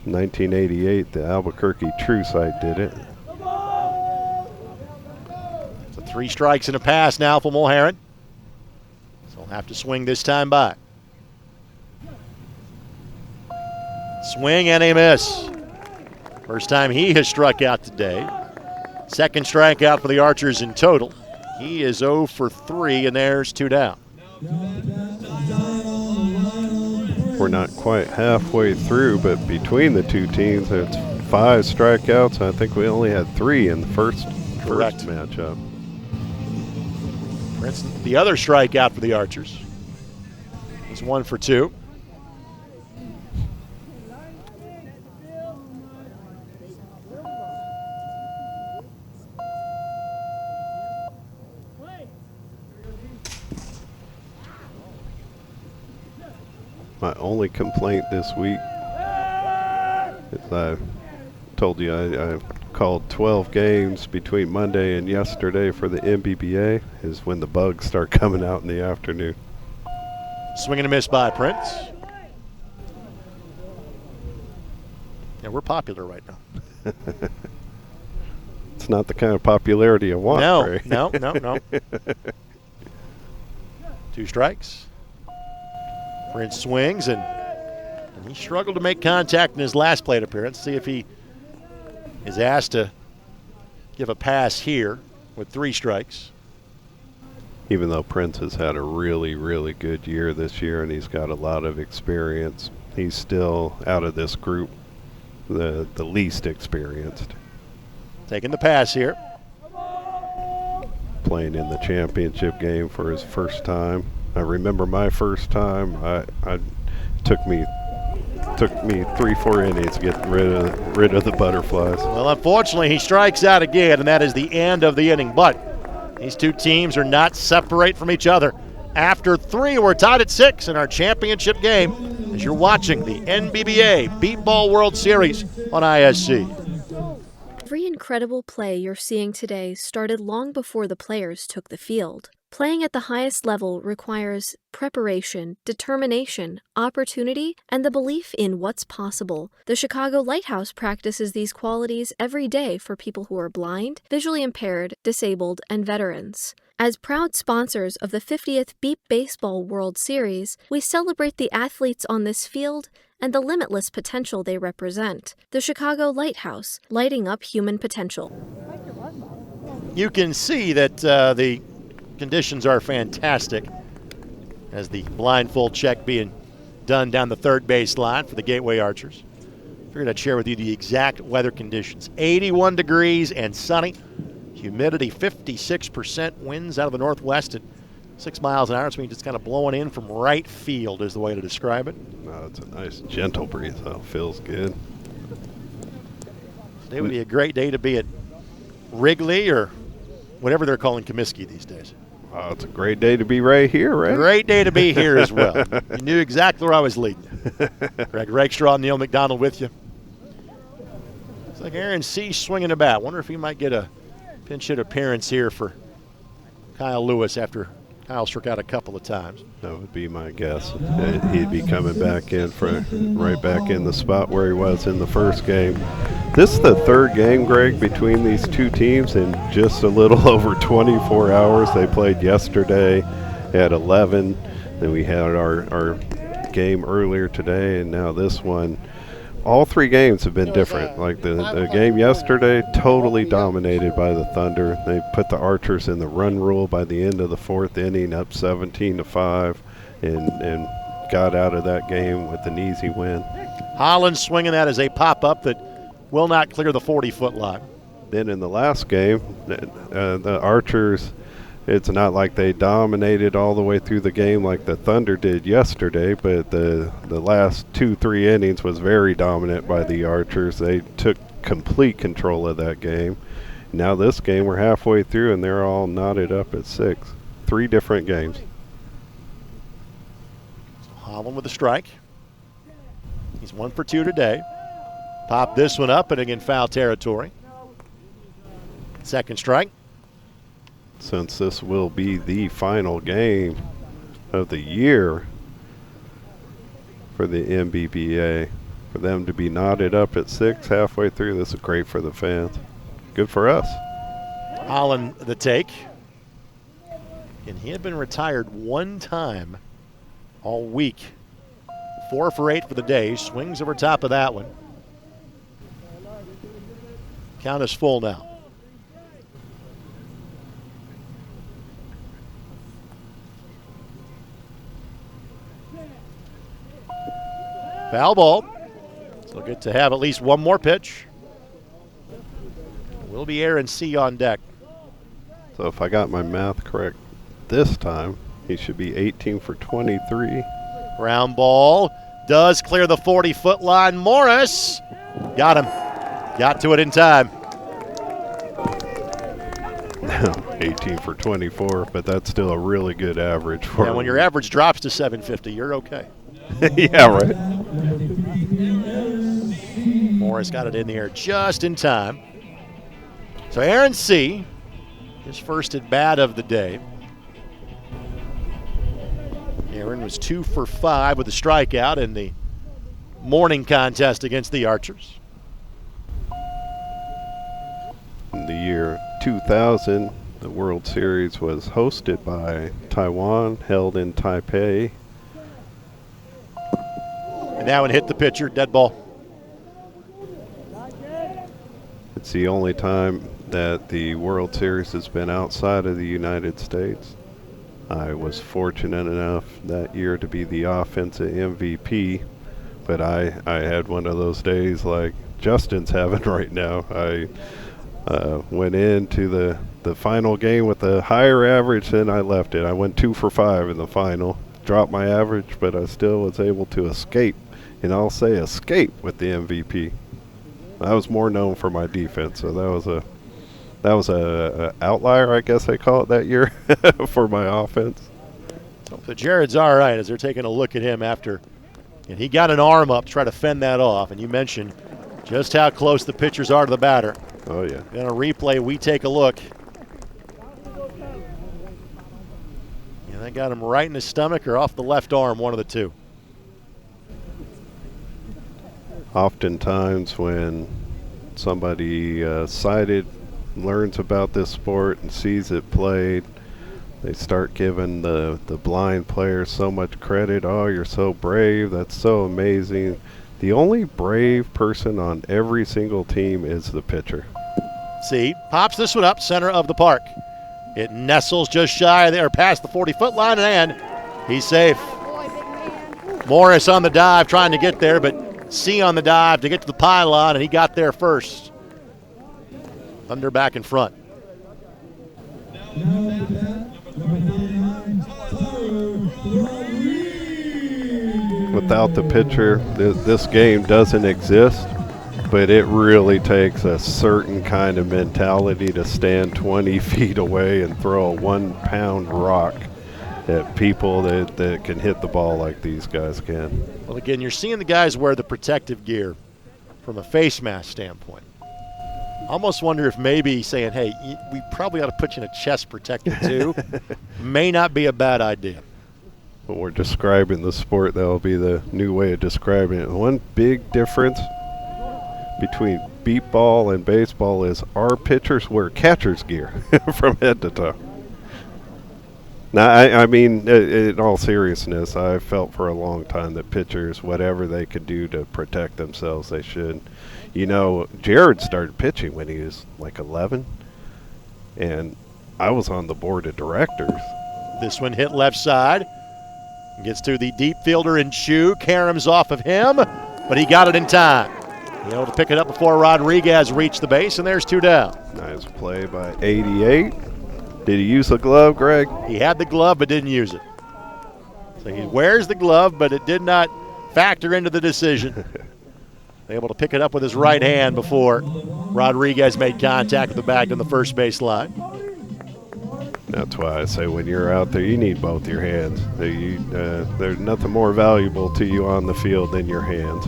1988, the Albuquerque True Site did it. So 3 strikes and a pass now for Mulherrin. So he'll have to swing this time by. Swing and a miss. First time he has struck out today. Second strikeout for the Archers in total. He is 0 for 3, and there's 2 down. We're not quite halfway through, but between the two teams, it's 5 strikeouts. I think we only had 3 in the first matchup. Princeton, the other strikeout for the Archers. He's 1 for 2. My only complaint this week is I told you I called 12 games between Monday and yesterday for the NBBA, is when the bugs start coming out in the afternoon. Swing and a miss by Prince. Yeah, we're popular right now. It's not the kind of popularity I want, No, Ray. no. 2 strikes. Prince swings, and he struggled to make contact in his last plate appearance. See if he is asked to give a pass here with 3 strikes. Even though Prince has had a really, really good year this year and he's got a lot of experience, he's still, out of this group, the least experienced. Taking the pass here. Playing in the championship game for his first time. I remember my first time. I took me 3-4 innings to get rid of the butterflies. Well, unfortunately, he strikes out again, and that is the end of the inning. But these two teams are not separate from each other. After 3, we're tied at 6 in our championship game as you're watching the NBBA Beat Ball World Series on ISC. Every incredible play you're seeing today started long before the players took the field. Playing at the highest level requires preparation, determination, opportunity, and the belief in what's possible. The Chicago Lighthouse practices these qualities every day for people who are blind, visually impaired, disabled, and veterans. As proud sponsors of the 50th Beep Baseball World Series, we celebrate the athletes on this field and the limitless potential they represent. The Chicago Lighthouse, lighting up human potential. You can see that the conditions are fantastic as the blindfold check being done down the third base line for the Gateway Archers. Figured I'd share with you the exact weather conditions. 81 degrees and sunny. Humidity 56%. Winds out of the northwest at 6 miles an hour. So means it's kind of blowing in from right field is the way to describe it. Oh, it's a nice gentle breeze though. Feels good. Today would be a great day to be at Wrigley or whatever they're calling Comiskey these days. Oh, it's a great day to be right here, right? Great day to be here as well. You knew exactly where I was leading. Greg Rakestraw, Neal, McDonald with you. It's like Aaron C. swinging a bat. Wonder if he might get a pinch hit appearance here for Kyle Lewis after Kyle struck out a couple of times. That would be my guess. He'd be coming back in for right back in the spot where he was in the first game. This is the third game, Greg, between these two teams in just a little over 24 hours. They played yesterday at 11. Then we had our game earlier today, and now this one. All 3 games have been different. Like the game yesterday, totally dominated by the Thunder. They put the Archers in the run rule by the end of the 4th inning, up 17-5, and got out of that game with an easy win. Holland swinging that as a pop-up that will not clear the 40-foot line. Then in the last game, the Archers It's not like they dominated all the way through the game like the Thunder did yesterday, but the last 2-3 innings was very dominant by the Archers. They took complete control of that game. Now this game, we're halfway through, and they're all knotted up at 6. 3 different games. Holland with a strike. He's 1 for 2 today. Pop this one up and again foul territory. Second strike. Since this will be the final game of the year for the MBBA, for them to be knotted up at 6 halfway through, this is great for the fans. Good for us. Holland the take. And he had been retired 1 time all week. 4 for 8 for the day. Swings over top of that one. Count is full now. Foul ball. So get to have at least one more pitch. Will be Aaron C. on deck. So if I got my math correct this time, he should be 18 for 23. Ground ball does clear the 40-foot line. Morris got him. Got to it in time. 18 for 24, but that's still a really good average for And when your average drops to 750, you're okay. yeah, right. Morris got it in the air just in time. So Aaron C., his first at bat of the day. Aaron was 2 for 5 with a strikeout in the morning contest against the Archers. In the year 2000, the World Series was hosted by Taiwan, held in Taipei. And that one hit the pitcher, dead ball. It's the only time that the World Series has been outside of the United States. I was fortunate enough that year to be the offensive MVP, but I had one of those days like Justin's having right now. I went into the final game with a higher average than I left it. I went 2 for 5 in the final, dropped my average, but I still was able to escape, and I'll say escape with the MVP. I was more known for my defense, so that was a outlier, I guess I call it that year, for my offense. So Jared's all right as they're taking a look at him after, and he got an arm up to try to fend that off. And you mentioned just how close the pitchers are to the batter. Oh yeah. In a replay, we take a look. And that got him right in the stomach or off the left arm, one of the two. Oftentimes when somebody sighted learns about this sport and sees it played, they start giving the blind players so much credit. Oh, you're so brave. That's so amazing. The only brave person on every single team is the pitcher. See, pops this one up, center of the park. It nestles just shy there past the 40-foot line, and he's safe. Morris on the dive trying to get there, but C on the dive to get to the pylon, and he got there first. Thunder back in front. Without the pitcher, this game doesn't exist, but it really takes a certain kind of mentality to stand 20 feet away and throw a 1-pound rock at people that can hit the ball like these guys can. Well, again, you're seeing the guys wear the protective gear from a face mask standpoint. I almost wonder if maybe saying, hey, we probably ought to put you in a chest protector too, may not be a bad idea. When we're describing the sport, that'll be the new way of describing it. One big difference between beep ball and baseball is our pitchers wear catcher's gear from head to toe. Now, I mean, in all seriousness, I felt for a long time that pitchers, whatever they could do to protect themselves, they should. You know, Jared started pitching when he was like 11, and I was on the board of directors. This one hit left side. Gets to the deep fielder in Chu. Karam's off of him, but he got it in time. Able to pick it up before Rodriguez reached the base, and there's 2 down. Nice play by 88. Did he use the glove, Greg? He had the glove but didn't use it. So he wears the glove, but it did not factor into the decision. Able to pick it up with his right hand before Rodriguez made contact with the bag on the first base line. That's why I say when you're out there, you need both your hands. There's nothing more valuable to you on the field than your hands.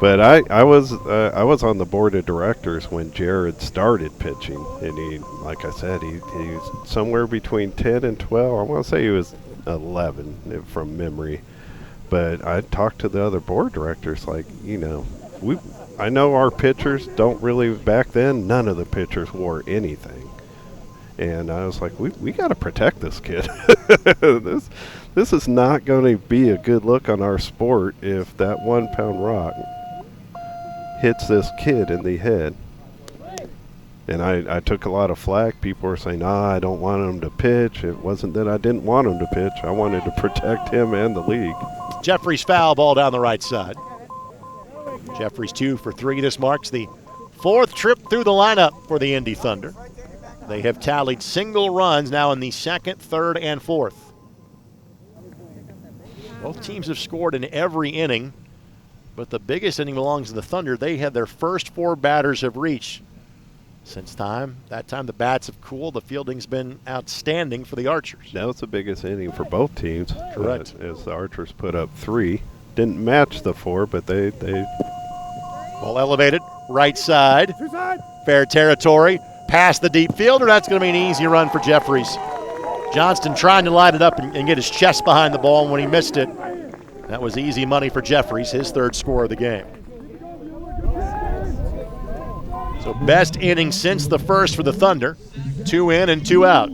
But I was on the board of directors when Jared started pitching, and he, like I said, he was somewhere between 10 and 12. I want to say he was 11 from memory. But I talked to the other board directors, like, I know our pitchers don't really, back then, none of the pitchers wore anything. And I was like, we got to protect this kid. This is not going to be a good look on our sport if that 1 pound rock hits this kid in the head. And I took a lot of flack. People were saying, I don't want him to pitch. It wasn't that I didn't want him to pitch. I wanted to protect him and the league. Jeffries foul ball down the right side. Jeffries 2 for 3. This marks the 4th trip through the lineup for the Indy Thunder. They have tallied single runs now in the 2nd, 3rd, and 4th. Both teams have scored in every inning, but the biggest inning belongs to the Thunder. They had their first 4 batters have reached. Since that time the bats have cooled. The fielding's been outstanding for the Archers. That was the biggest inning for both teams. Correct. As the Archers put up 3. Didn't match the 4, but they Ball elevated, right side. Fair territory. Past the deep fielder. That's going to be an easy run for Jeffries. Johnston trying to light it up and get his chest behind the ball, and when he missed it, that was easy money for Jeffries, his 3rd score of the game. So best inning since the first for the Thunder. 2 in and 2 out.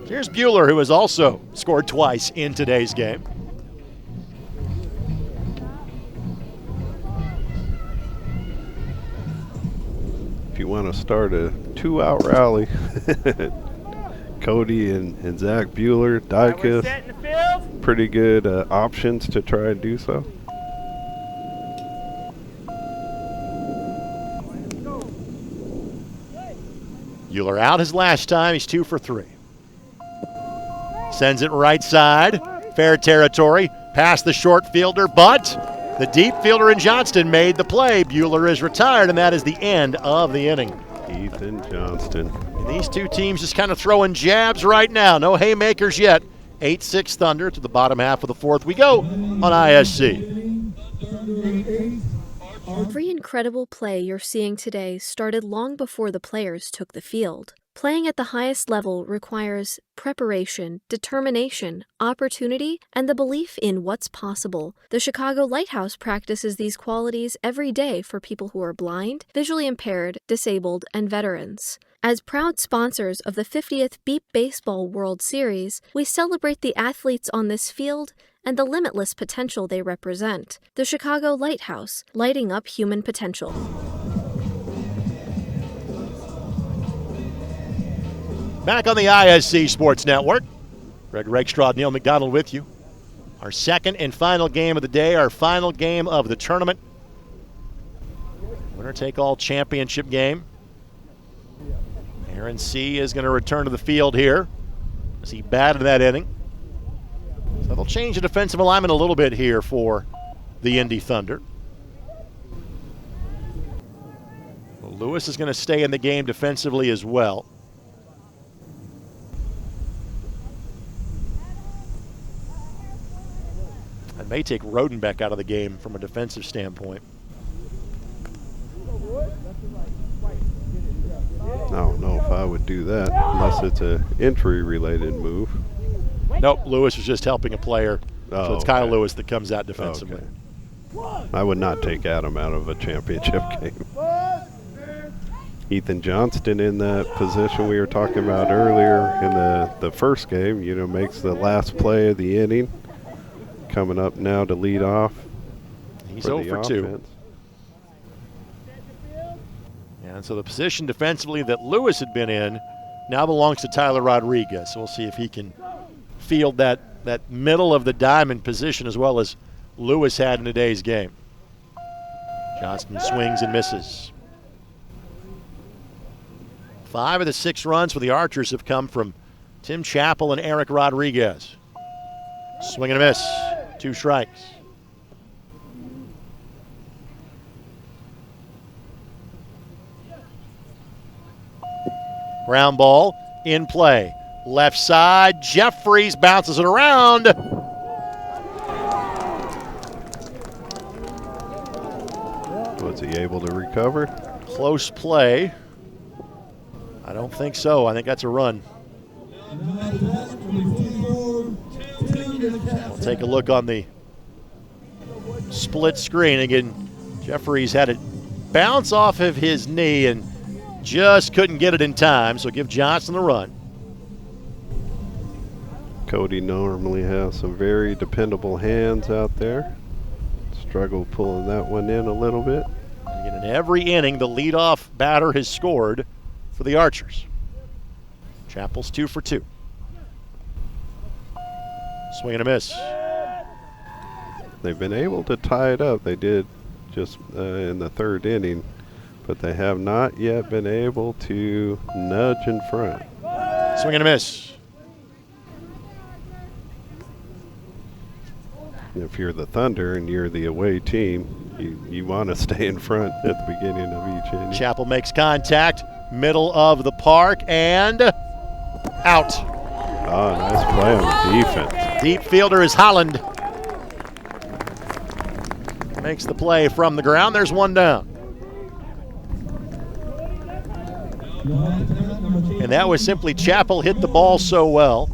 Here's Buehler, who has also scored twice in today's game. if you want to start a 2-out rally, Cody and Zach Buehler, Dykus, pretty good options to try and do so. Buehler out his last time. He's 2 for 3. Sends it right side. Fair territory. Past the short fielder, but the deep fielder in Johnston made the play. Buehler is retired, and that is the end of the inning. Ethan Johnston. And these two teams just kind of throwing jabs right now. No haymakers yet. 8-6 Thunder to the bottom half of the fourth. We go on ISC. Every incredible play you're seeing today started long before the players took the field. Playing at the highest level requires preparation, determination, opportunity, and the belief in what's possible. The Chicago Lighthouse practices these qualities every day for people who are blind, visually impaired, disabled, and veterans. As proud sponsors of the 50th Beep Baseball World Series, we celebrate the athletes on this field and the limitless potential they represent. The Chicago Lighthouse, lighting up human potential. Back on the ISC Sports Network. Greg Rakestraw, Neal, McDonald with you. Our second and final game of the day, our final game of the tournament. Winner-take-all championship game. Aaron C. is going to return to the field here as he batted that inning. So they'll change the defensive alignment a little bit here for the Indy Thunder. Well, Lewis is going to stay in the game defensively as well. That may take Rodenbeck out of the game from a defensive standpoint. I don't know if I would do that unless it's an injury-related move. Nope, Lewis was just helping a player. So it's Kyle okay. Lewis that comes out defensively. Okay. I would not take Adam out of a championship game. Ethan Johnston in that position we were talking about earlier in the first game, makes the last play of the inning. Coming up now to lead off. He's 0 for 2. And so the position defensively that Lewis had been in now belongs to Tyler Rodriguez. So we'll see if he can field that middle of the diamond position as well as Lewis had in today's game. Johnston swings and misses. 5 of the 6 runs for the Archers have come from Tim Chappell and Eric Rodriguez. Swing and a miss. 2 strikes. Ground ball in play. Left side, Jeffries bounces it around. Was he able to recover? Close play. I don't think so. I think that's a run. We'll take a look on the split screen. Again, Jeffries had it bounce off of his knee and just couldn't get it in time, so give Johnson the run. Cody normally has some very dependable hands out there. Struggled pulling that one in a little bit. Again, in every inning, the leadoff batter has scored for the Archers. Chappell's 2 for 2. Swing and a miss. They've been able to tie it up. They did just in the 3rd inning, but they have not yet been able to nudge in front. Swing and a miss. If you're the Thunder and you're the away team, you want to stay in front at the beginning of each inning. Chappell makes contact, middle of the park, and out. Oh, nice play on the defense. Deep fielder is Holland. Makes the play from the ground. There's 1 down. And that was simply Chappell hit the ball so well.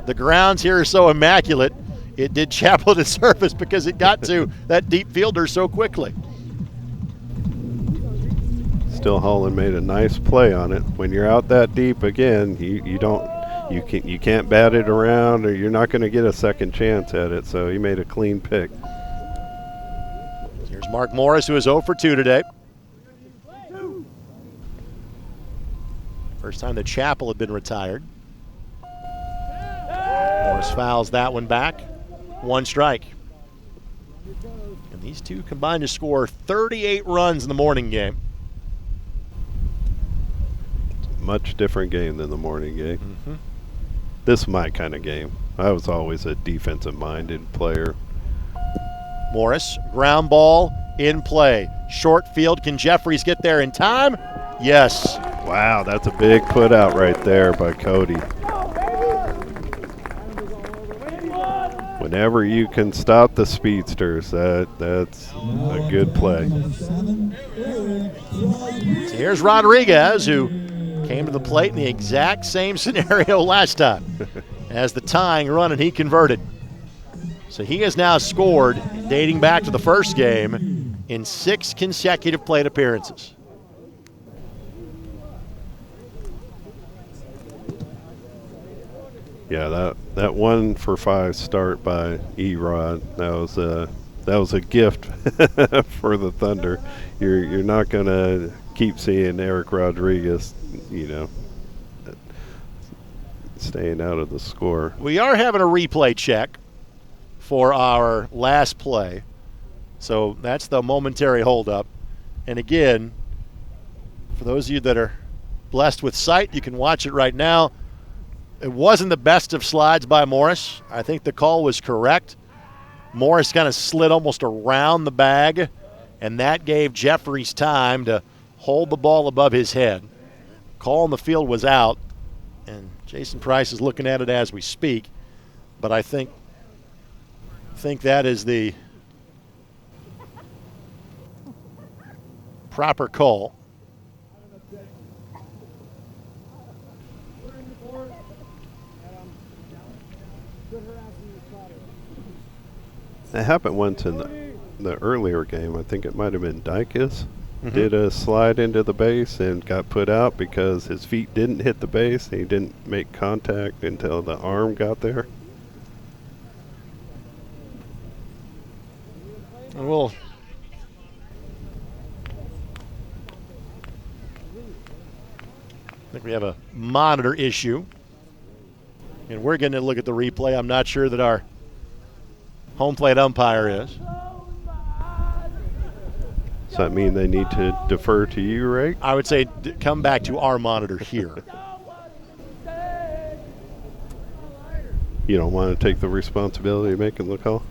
The grounds here are so immaculate. It did Chappell to surface because it got to that deep fielder so quickly. Still, Holland made a nice play on it. When you're out that deep again, you can't bat it around, or you're not going to get a second chance at it. So he made a clean pick. Here's Mark Morris, who is 0 for 2 today. First time that Chappell had been retired. Morris fouls that one back. 1 strike. And these two combined to score 38 runs in the morning game. Much different game than the morning game. Mm-hmm. This is my kind of game. I was always a defensive-minded player. Morris, ground ball in play. Short field. Can Jeffries get there in time? Yes. Wow, that's a big put out right there by Cody. Whenever you can stop the speedsters, that's a good play. So here's Rodriguez, who came to the plate in the exact same scenario last time as the tying run, and he converted. So he has now scored, dating back to the first game, in 6 consecutive plate appearances. Yeah, that 1 for 5 start by E-Rod, that was a gift for the Thunder. You're not gonna keep seeing Eric Rodriguez, staying out of the score. We are having a replay check for our last play, so that's the momentary holdup. And again, for those of you that are blessed with sight, you can watch it right now. It wasn't the best of slides by Morris. I think the call was correct. Morris kind of slid almost around the bag, and that gave Jeffries time to hold the ball above his head. Call in the field was out, and Jason Price is looking at it as we speak. But I think that is the proper call. It happened once in the earlier game. I think it might have been Dykes. Did a slide into the base and got put out because his feet didn't hit the base. He didn't make contact until the arm got there. Well, I think we have a monitor issue, and we're going to look at the replay. I'm not sure that our home plate umpire is. Does that mean they need to defer to you, Rake? I would say come back to our monitor here. You don't want to take the responsibility of making the call?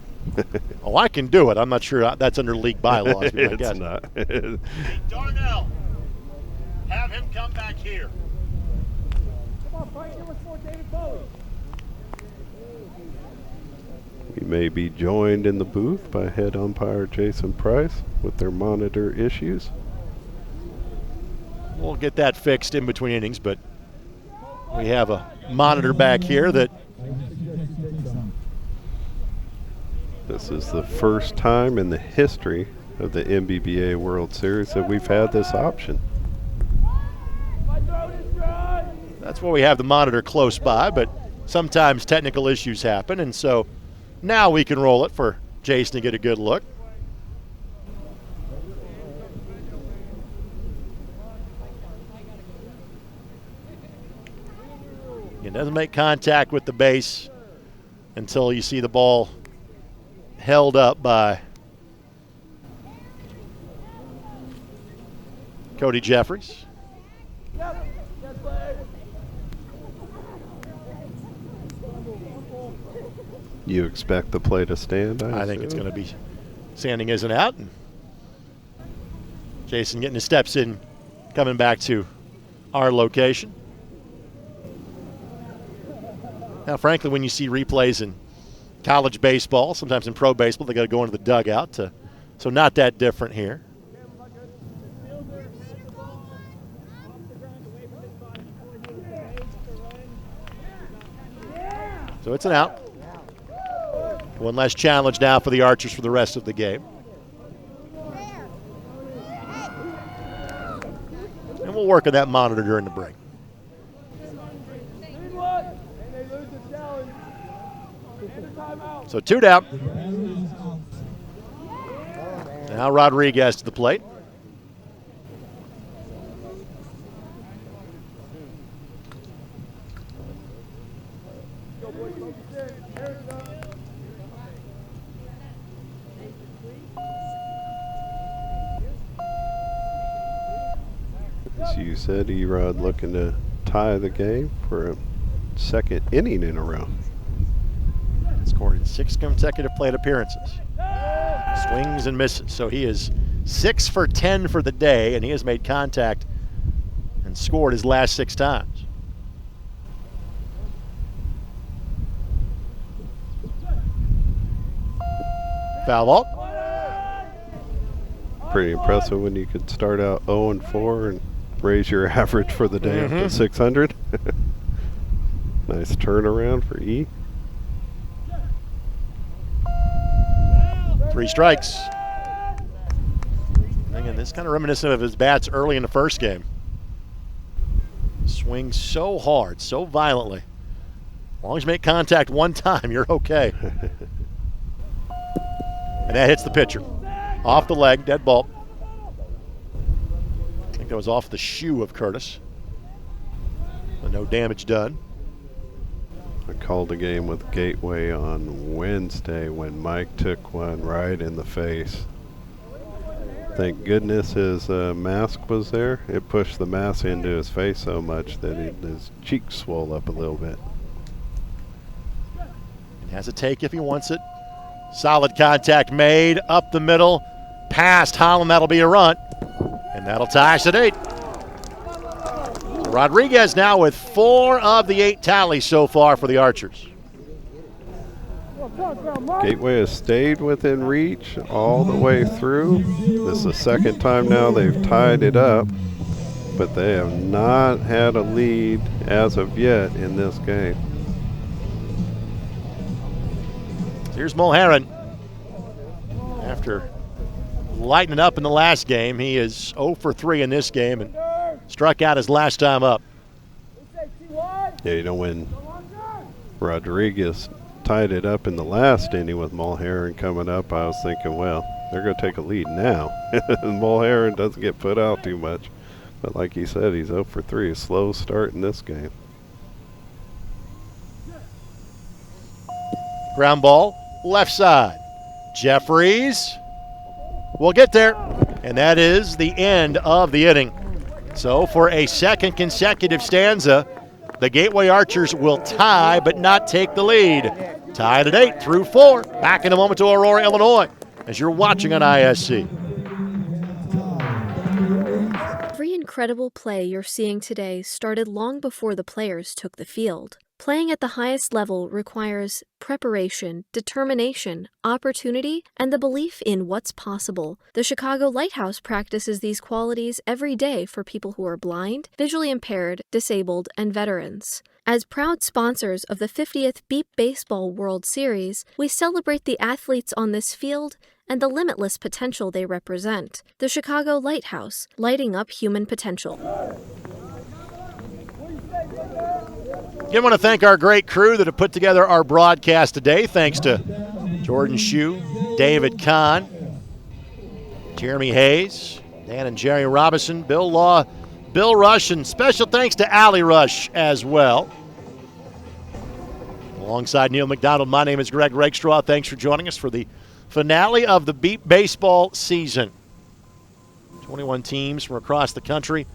Oh, I can do it. I'm not sure that's under league bylaws. But I guess. It's not. Darnell, have him come back here. We may be joined in the booth by head umpire Jason Price with their monitor issues. We'll get that fixed in between innings, but we have a monitor back here that this is the first time in the history of the MBBA World Series that we've had this option. that's why we have the monitor close by, but sometimes technical issues happen, and so now we can roll it for Jason to get a good look. It doesn't make contact with the base until you see the ball held up by Cody Jeffries. You expect the play to stand? I think it's going to be standing isn't out. And Jason getting his steps in, coming back to our location. Now, frankly, when you see replays in college baseball, sometimes in pro baseball, they got to go into the dugout. So not that different here. So it's an out. One less challenge now for the Archers for the rest of the game. And we'll work on that monitor during the break. So 2 down. Now Rodriguez to the plate. As you said, Erod looking to tie the game for a second inning in a row. Scored in 6 consecutive plate appearances. Swings and misses. So he is 6 for 10 for the day, and he has made contact and scored his last 6 times. Foul ball. Pretty impressive when you could start out 0-4 and raise your average for the day up to 600. Nice turnaround for E. 3 strikes. Again, this is kind of reminiscent of his bats early in the first game. Swings so hard, so violently. As long as you make contact one time, you're okay. And that hits the pitcher. Off the leg, dead ball. I think that was off the shoe of Curtis. But no damage done. I called a game with Gateway on Wednesday when Mike took one right in the face. Thank goodness his mask was there. It pushed the mask into his face so much that his cheeks swelled up a little bit. And has a take if he wants it. Solid contact made up the middle, past Holland. That'll be a run, and that'll tie us at 8. So Rodriguez now with 4 of the 8 tallies so far for the Archers. Gateway has stayed within reach all the way through. This is the second time now they've tied it up, but they have not had a lead as of yet in this game. Here's Mulherrin. After lighting up in the last game, he is 0 for 3 in this game and struck out his last time up. Yeah, you know, when Rodriguez tied it up in the last inning with Mulherrin coming up, I was thinking, well, they're going to take a lead now. Mulherrin doesn't get put out too much. But like he said, he's 0 for 3. A slow start in this game. Ground ball, left side. Jeffries will get there. And that is the end of the inning. So for a second consecutive stanza, the Gateway Archers will tie but not take the lead. Tied at 8 through 4. Back in a moment to Aurora, Illinois, as you're watching on ISC. Every incredible play you're seeing today started long before the players took the field. Playing at the highest level requires preparation, determination, opportunity, and the belief in what's possible. The Chicago Lighthouse practices these qualities every day for people who are blind, visually impaired, disabled, and veterans. As proud sponsors of the 50th Beep Baseball World Series, we celebrate the athletes on this field and the limitless potential they represent. The Chicago Lighthouse, lighting up human potential. Again, I want to thank our great crew that have put together our broadcast today. Thanks to Jordan Shue, David Kahn, Jeremy Hayes, Dan and Jerry Robinson, Bill Law, Bill Rush, and special thanks to Allie Rush as well. Alongside Neal McDonald, my name is Greg Rakestraw. Thanks for joining us for the finale of the Beep Baseball season. 21 teams from across the country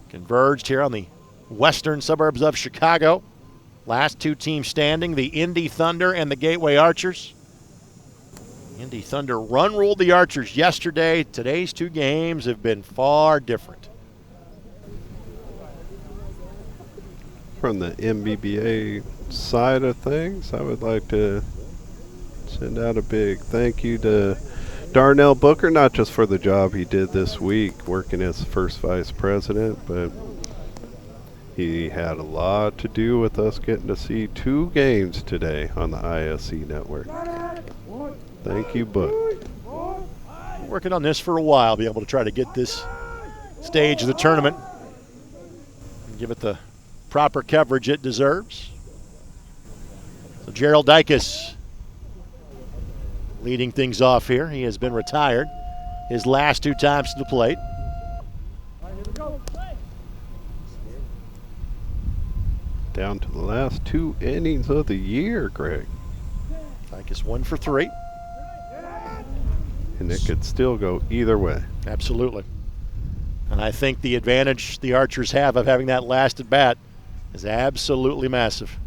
converged here on the western suburbs of Chicago. Last two teams standing, the Indy Thunder and the Gateway Archers. Indy Thunder run-ruled the Archers yesterday. Today's two games have been far different. From the MBBA side of things, I would like to send out a big thank you to Darnell Booker, not just for the job he did this week working as first vice president, but he had a lot to do with us getting to see two games today on the ISC network. Thank you, Book. Working on this for a while, be able to try to get this stage of the tournament and give it the proper coverage it deserves. So Gerald Dykes leading things off here. He has been retired his last two times to the plate. Down to the last two innings of the year, Greg. Dykes 1 for 3. And it could still go either way. Absolutely. And I think the advantage the Archers have of having that last at bat is absolutely massive.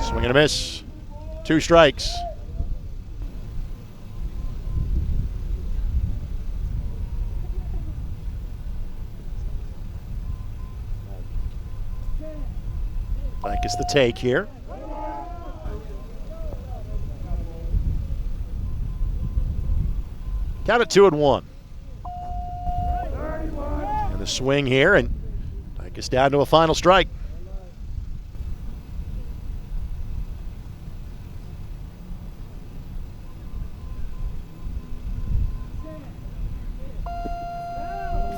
Swing and a miss. 2 strikes. Dykes the take here. Count it 2-1. And the swing here, and Dykes down to a final strike.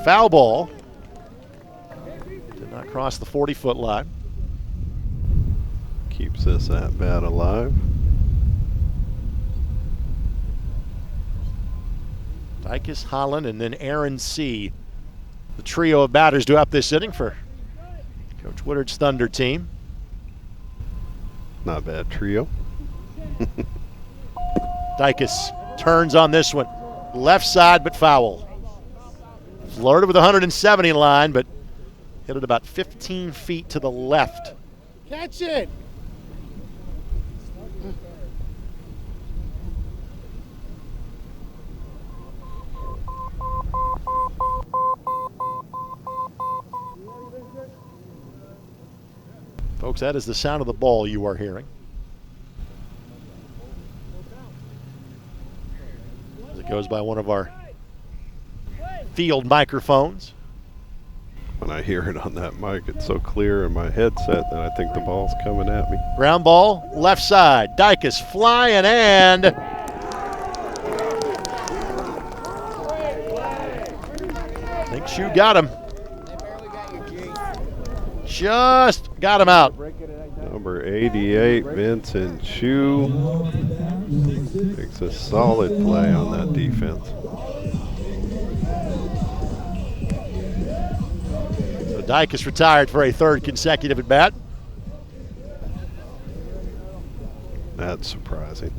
Foul ball. Did not cross the 40-foot line. Keeps this at bat alive. Dykes, Holland, and then Aaron C. The trio of batters due up this inning for Coach Woodard's Thunder team. Not bad trio. Dykes turns on this one. Left side, but foul. Flirted with the 170 line, but hit it about 15 feet to the left. Catch it! Folks, that is the sound of the ball you are hearing. As it goes by one of our field microphones. When I hear it on that mic, it's so clear in my headset that I think the ball's coming at me. Ground ball, left side. Dykes flying and I think Shue got him. Just got him out. Number 88, Vincent Shue, makes a solid play on that defense. So Dykes retired for a third consecutive at bat. That's surprising.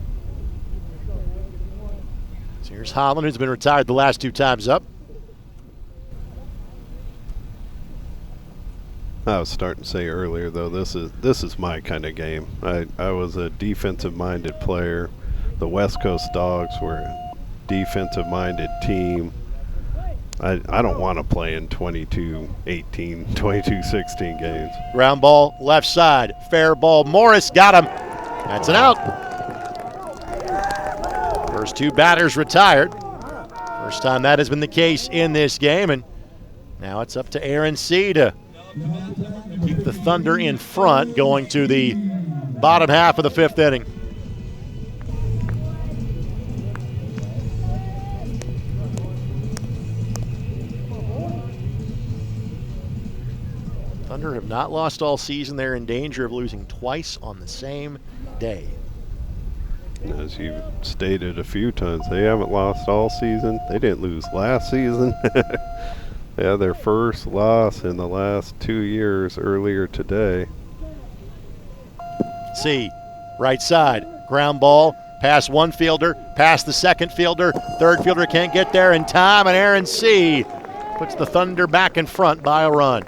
Here's Holland, who's been retired the last 2 times up. I was starting to say earlier, though, this is my kind of game. I was a defensive-minded player. The West Coast Dogs were a defensive-minded team. I don't want to play in 22-18, 22-16 games. Ground ball, left side. Fair ball. Morris got him. That's an out. First 2 batters retired. First time that has been the case in this game, and now it's up to Aaron C. to keep the Thunder in front going to the bottom half of the 5th inning. Thunder have not lost all season. They're in danger of losing twice on the same day. As you've stated a few times, they haven't lost all season. They didn't lose last season. They had their first loss in the last 2 years earlier today. C, right side, ground ball, past 1 fielder, past the 2nd fielder, 3rd fielder can't get there in time, and Aaron C. puts the Thunder back in front by a run.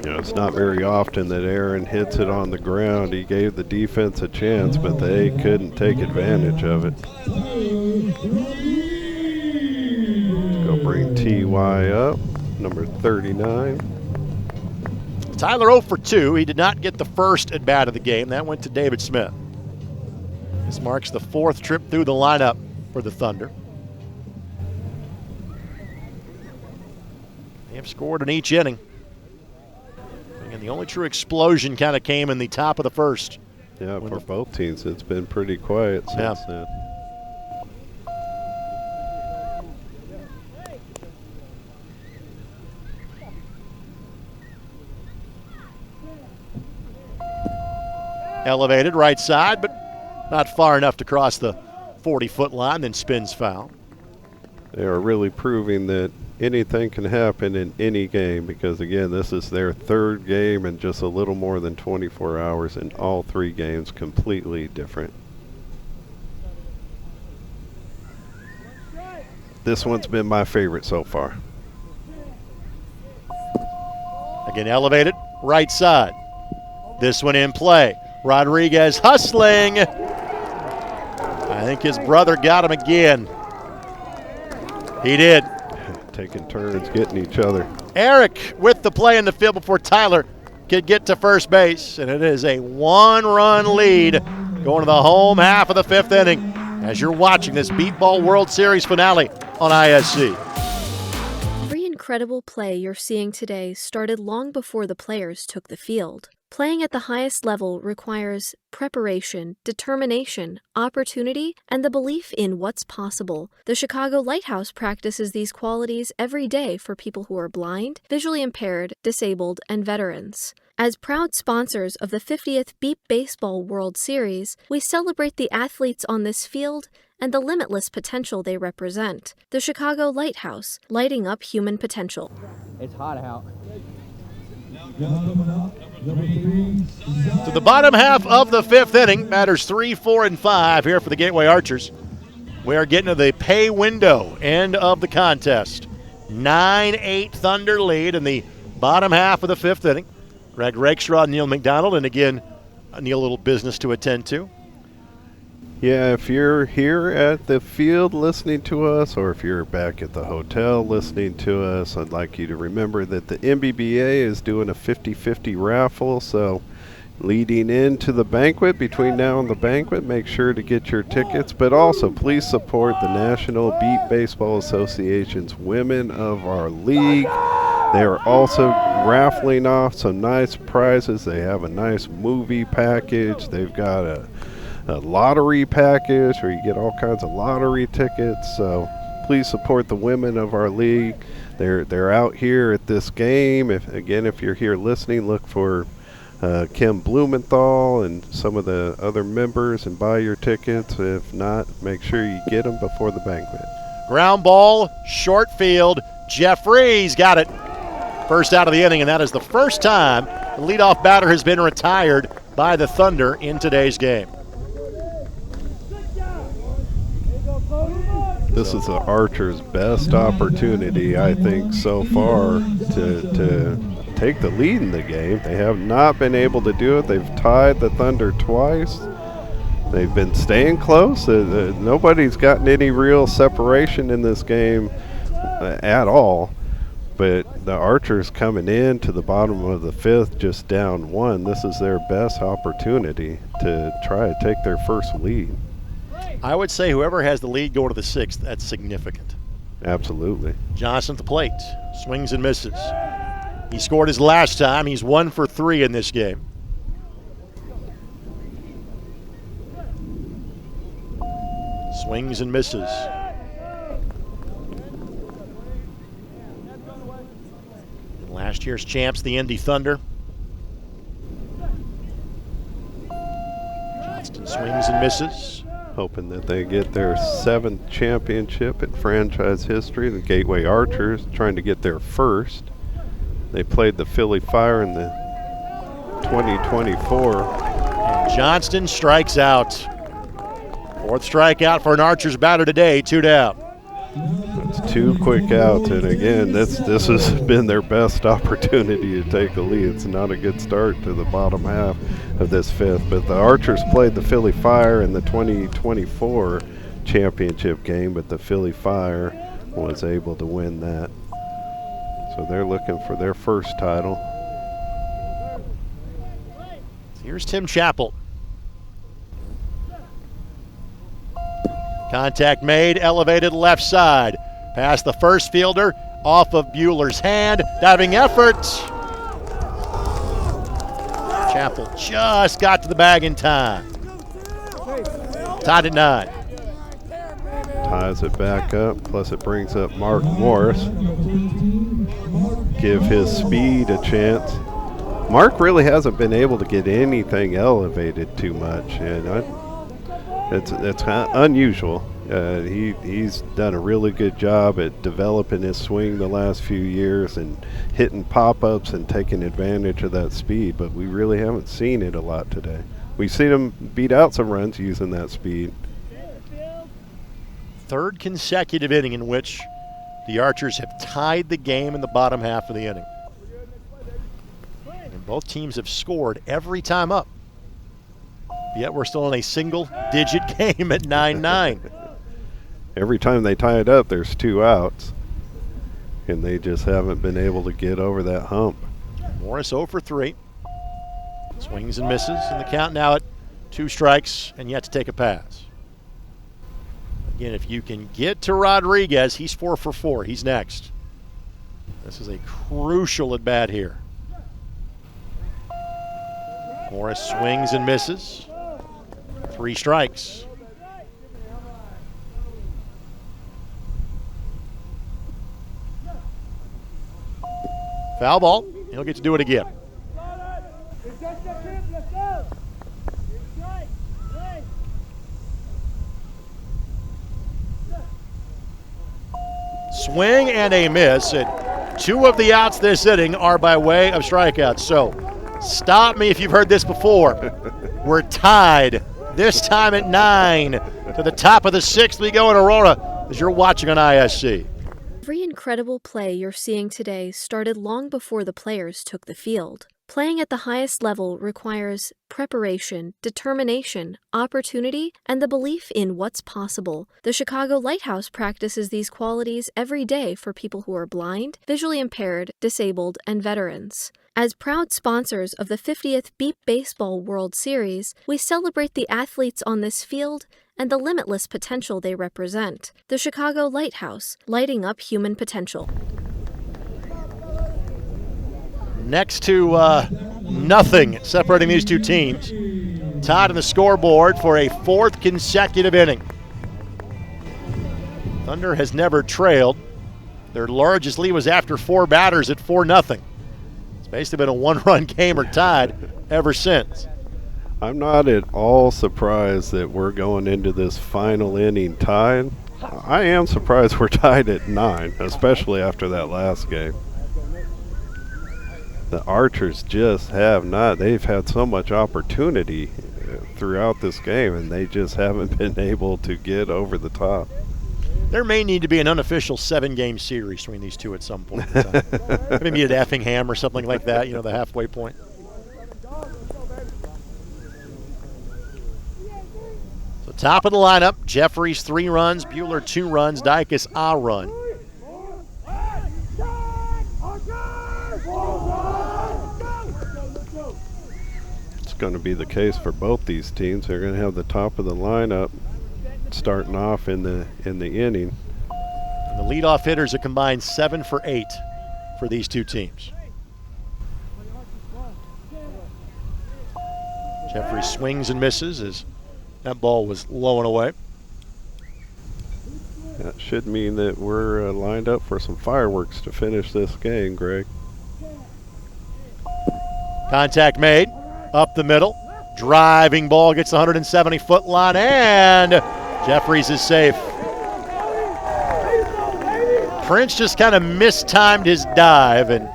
You know, it's not very often that Aaron hits it on the ground. He gave the defense a chance, but they couldn't take advantage of it. Go bring TY up, number 39. Tyler 0 for 2. He did not get the first at bat of the game. That went to David Smith. This marks the 4th trip through the lineup for the Thunder. They have scored in each inning. And the only true explosion kind of came in the top of the 1st. Yeah, for both teams, it's been pretty quiet since then. Elevated right side, but not far enough to cross the 40-foot line, then spins foul. They are really proving that anything can happen in any game because, again, this is their 3rd game in just a little more than 24 hours, and all 3 games completely different. This one's been my favorite so far. Again, elevated right side. This one in play. Rodriguez hustling. I think his brother got him again. He did. Taking turns getting each other. Eric with the play in the field before Tyler could get to first base, and it is a 1-run lead going to the home half of the 5th inning as you're watching this Beat Ball World Series finale on ISC. Every incredible play you're seeing today started long before the players took the field. Playing at the highest level requires preparation, determination, opportunity, and the belief in what's possible. The Chicago Lighthouse practices these qualities every day for people who are blind, visually impaired, disabled, and veterans. As proud sponsors of the 50th Beep Baseball World Series, we celebrate the athletes on this field and the limitless potential they represent. The Chicago Lighthouse, lighting up human potential. It's hot out. To the bottom half of the 5th inning, matters 3, 4, and 5 here for the Gateway Archers. We are getting to the pay window end of the contest. 9-8 Thunder lead in the bottom half of the 5th inning. Greg Rakestraw, Neal McDonald, and again, Neal, a little business to attend to. Yeah, if you're here at the field listening to us, or if you're back at the hotel listening to us, I'd like you to remember that the MBBA is doing a 50-50 raffle, so leading into the banquet, between now and the banquet, make sure to get your tickets, but also please support the National Beat Baseball Association's Women of Our League. They are also raffling off some nice prizes. They have a nice movie package. They've got a lottery package where you get all kinds of lottery tickets. So please support the women of our league. They're out here at this game. If you're here listening, look for Kim Blumenthal and some of the other members and buy your tickets. If not, make sure you get them before the banquet. Ground ball, short field. Jeffries got it. First out of the inning, and that is the first time the leadoff batter has been retired by the Thunder in today's game. This is the Archers' best opportunity, I think, so far to take the lead in the game. They have not been able to do it. They've tied the Thunder twice. They've been staying close. Nobody's gotten any real separation in this game at all. But the Archers coming in to the bottom of the fifth, just down one. This is their best opportunity to try to take their first lead. I would say whoever has the lead going to the sixth, that's significant. Absolutely. Johnson at the plate, swings and misses. He scored his last time. He's 1 for 3 in this game. Swings and misses. And last year's champs, the Indy Thunder. Johnston swings and misses. Hoping that they get their 7th championship in franchise history. The Gateway Archers trying to get their first. They played the Philly Fire in the 2024. And Johnston strikes out. 4th strikeout for an Archers batter today, 2 down. It's 2 quick outs, and again, this has been their best opportunity to take the lead. It's not a good start to the bottom half of this 5th, but the Archers played the Philly Fire in the 2024 championship game, but the Philly Fire was able to win that. So they're looking for their first title. Here's Tim Chappell. Contact made, elevated left side. Past the first fielder, off of Bueller's hand. Diving effort. Chappell just got to the bag in time. Tied at 9. Ties it back up, plus it brings up Mark Morris. Give his speed a chance. Mark really hasn't been able to get anything elevated too much, and it's kind of unusual. He's done a really good job at developing his swing the last few years and hitting pop-ups and taking advantage of that speed, but we really haven't seen it a lot today. We've seen him beat out some runs using that speed. 3rd consecutive inning in which the Archers have tied the game in the bottom half of the inning. And both teams have scored every time up. Yet we're still in a single-digit game at 9-9. Every time they tie it up, there's 2 outs. And they just haven't been able to get over that hump. Morris 0 for 3. Swings and misses, and the count now at 2 strikes and yet to take a pass. Again, if you can get to Rodriguez, he's 4 for 4. He's next. This is a crucial at bat here. Morris swings and misses. 3 strikes. Foul ball. He'll get to do it again. Swing and a miss. And 2 of the outs this inning are by way of strikeouts. So stop me if you've heard this before. We're tied. This time at 9. To the top of the 6th we go in Aurora as you're watching on ISC. Every incredible play you're seeing today started long before the players took the field. Playing at the highest level requires preparation, determination, opportunity, and the belief in what's possible. The Chicago Lighthouse practices these qualities every day for people who are blind, visually impaired, disabled, and veterans. As proud sponsors of the 50th Beep Baseball World Series, we celebrate the athletes on this field and the limitless potential they represent. The Chicago Lighthouse, lighting up human potential. Next to nothing separating these 2 teams. Tied on the scoreboard for a 4th consecutive inning. Thunder has never trailed. Their largest lead was after 4 batters at 4-0. It's basically been a 1-run game or tied ever since. I'm not at all surprised that we're going into this final inning tied. I am surprised we're tied at 9, especially after that last game. The Archers just have not. They've had so much opportunity throughout this game, and they just haven't been able to get over the top. There may need to be an unofficial 7-game series between these two at some point in time. Maybe at Effingham or something like that, the halfway point. So top of the lineup, Jeffries 3 runs, Bueller 2 runs, Dykes a run. It's going to be the case for both these teams. They're going to have the top of the lineup starting off in the inning. And the leadoff hitters are combined 7 for 8 for these two teams. Jeffries swings and misses as that ball was low and away. That should mean that we're lined up for some fireworks to finish this game, Greg. Contact made, up the middle. Driving ball gets the 170-foot line, and Jeffries is safe. Prince just kind of mistimed his dive, and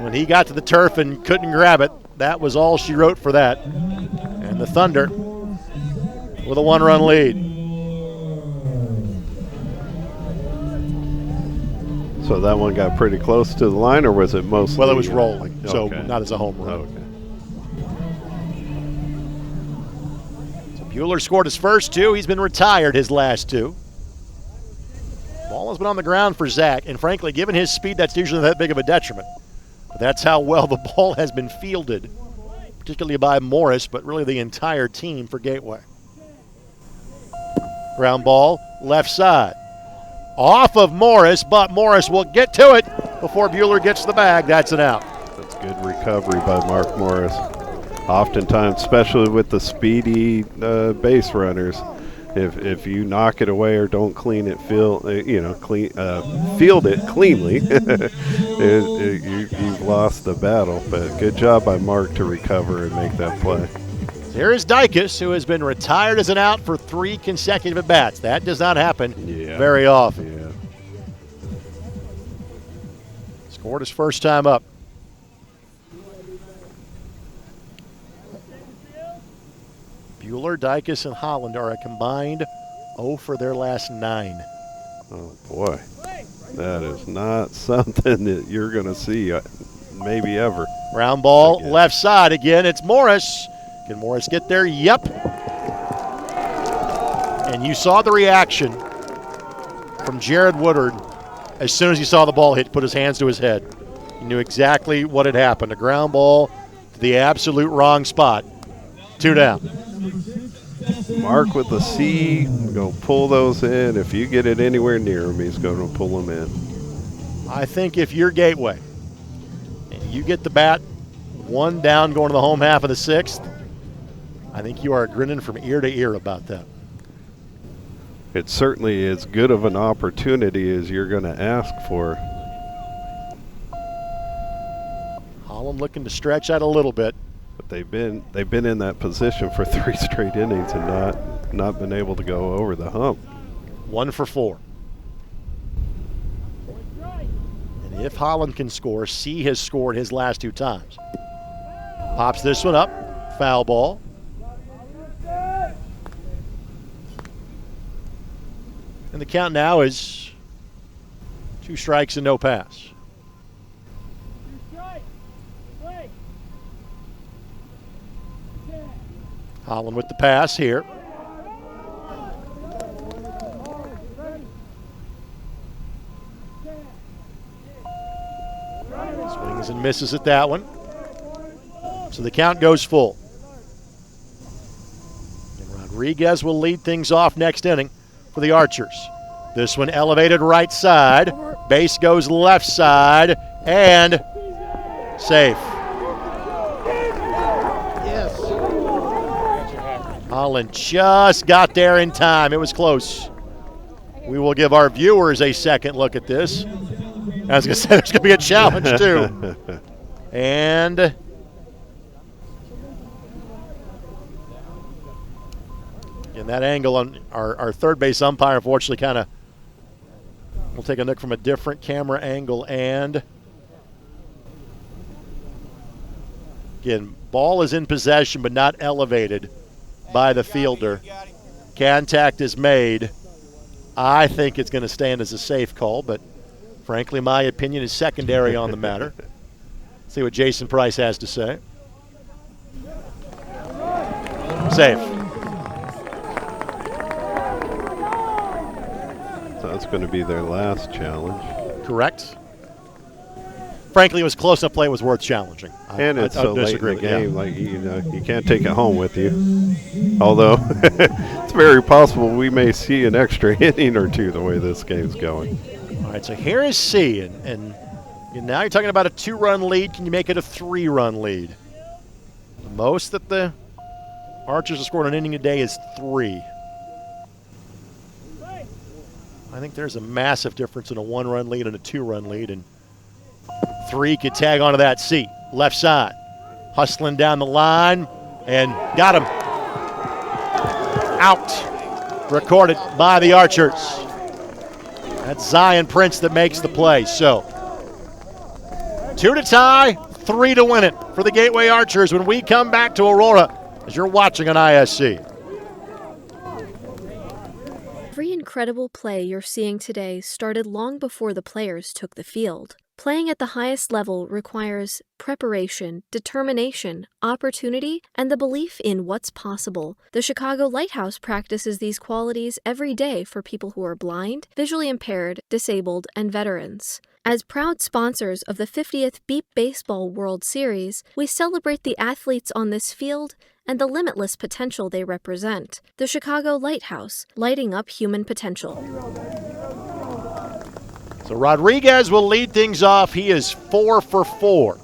when he got to the turf and couldn't grab it, that was all she wrote for that. And the Thunder with a 1-run lead. So that one got pretty close to the line, or was it mostly? Well, it was rolling, so okay. not as a home run. Okay. So Bueller scored his first 2. He's been retired his last 2. Ball has been on the ground for Zach, and frankly, given his speed, that's usually that big of a detriment. But that's how well the ball has been fielded, particularly by Morris, but really the entire team for Gateway. Ground ball, left side. Off of Morris, but Morris will get to it before Bueller gets the bag. That's an out. That's good recovery by Mark Morris. Oftentimes, especially with the speedy base runners, if you knock it away or don't clean it, field it cleanly, you've lost the battle. But good job by Mark to recover and make that play. Here is Dykes, who has been retired as an out for 3 consecutive at-bats. That does not happen very often. Yeah. Scored his first time up. Bueller, Dykes, and Holland are a combined 0 for their last 9. Oh, boy. That is not something that you're going to see maybe ever. Ground ball, left side again. It's Morris. Can Morris get there? Yep. And you saw the reaction from Jared Woodard as soon as he saw the ball hit, put his hands to his head. He knew exactly what had happened. A ground ball to the absolute wrong spot. 2 down. Mark with the C, go pull those in. If you get it anywhere near him, he's going to pull them in. I think if you're Gateway and you get the bat 1 down going to the home half of the 6th, I think you are grinning from ear to ear about that. It's certainly as good of an opportunity as you're going to ask for. Holland looking to stretch out a little bit. But they've been in that position for 3 straight innings and not been able to go over the hump. 1 for 4. And if Holland can score, C has scored his last 2 times. Pops this one up, foul ball. And the count now is 2 strikes and no pass. Holland with the pass here. Swings and misses at that one. So the count goes full. And Rodriguez will lead things off next inning for the Archers. This one elevated right side. Base goes left side and safe. Yes. Holland just got there in time. It was close. We will give our viewers a second look at this. I was going to say there's going to be a challenge too. And in that angle on our third base umpire, unfortunately, kind of, we'll take a look from a different camera angle. And again, ball is in possession but not elevated by the fielder. Contact is made. I think it's going to stand as a safe call, but frankly, my opinion is secondary on the matter. See what Jason Price has to say. Safe. So that's going to be their last challenge. Correct. Frankly, it was close enough play. It was worth challenging. And it's so late in the game, like, you know, you can't take it home with you. Although it's very possible we may see an extra inning or two the way this game's going. All right, so here is C, and now you're talking about a 2-run lead. Can you make it a 3-run lead? The most that the Archers have scored an inning a day is 3. I think there's a massive difference in a 1-run lead and a 2-run lead, and 3 could tag onto that C. Left side, hustling down the line, and got him. Out. Recorded by the Archers. That's Zion Prince that makes the play. So 2 to tie, 3 to win it for the Gateway Archers when we come back to Aurora, as you're watching on ISC. Every incredible play you're seeing today started long before the players took the field. Playing at the highest level requires preparation, determination, opportunity, and the belief in what's possible. The Chicago Lighthouse practices these qualities every day for people who are blind, visually impaired, disabled, and veterans. As proud sponsors of the 50th Beep Baseball World Series, we celebrate the athletes on this field and the limitless potential they represent. The Chicago Lighthouse, lighting up human potential. So Rodriguez will lead things off. He is 4 for 4.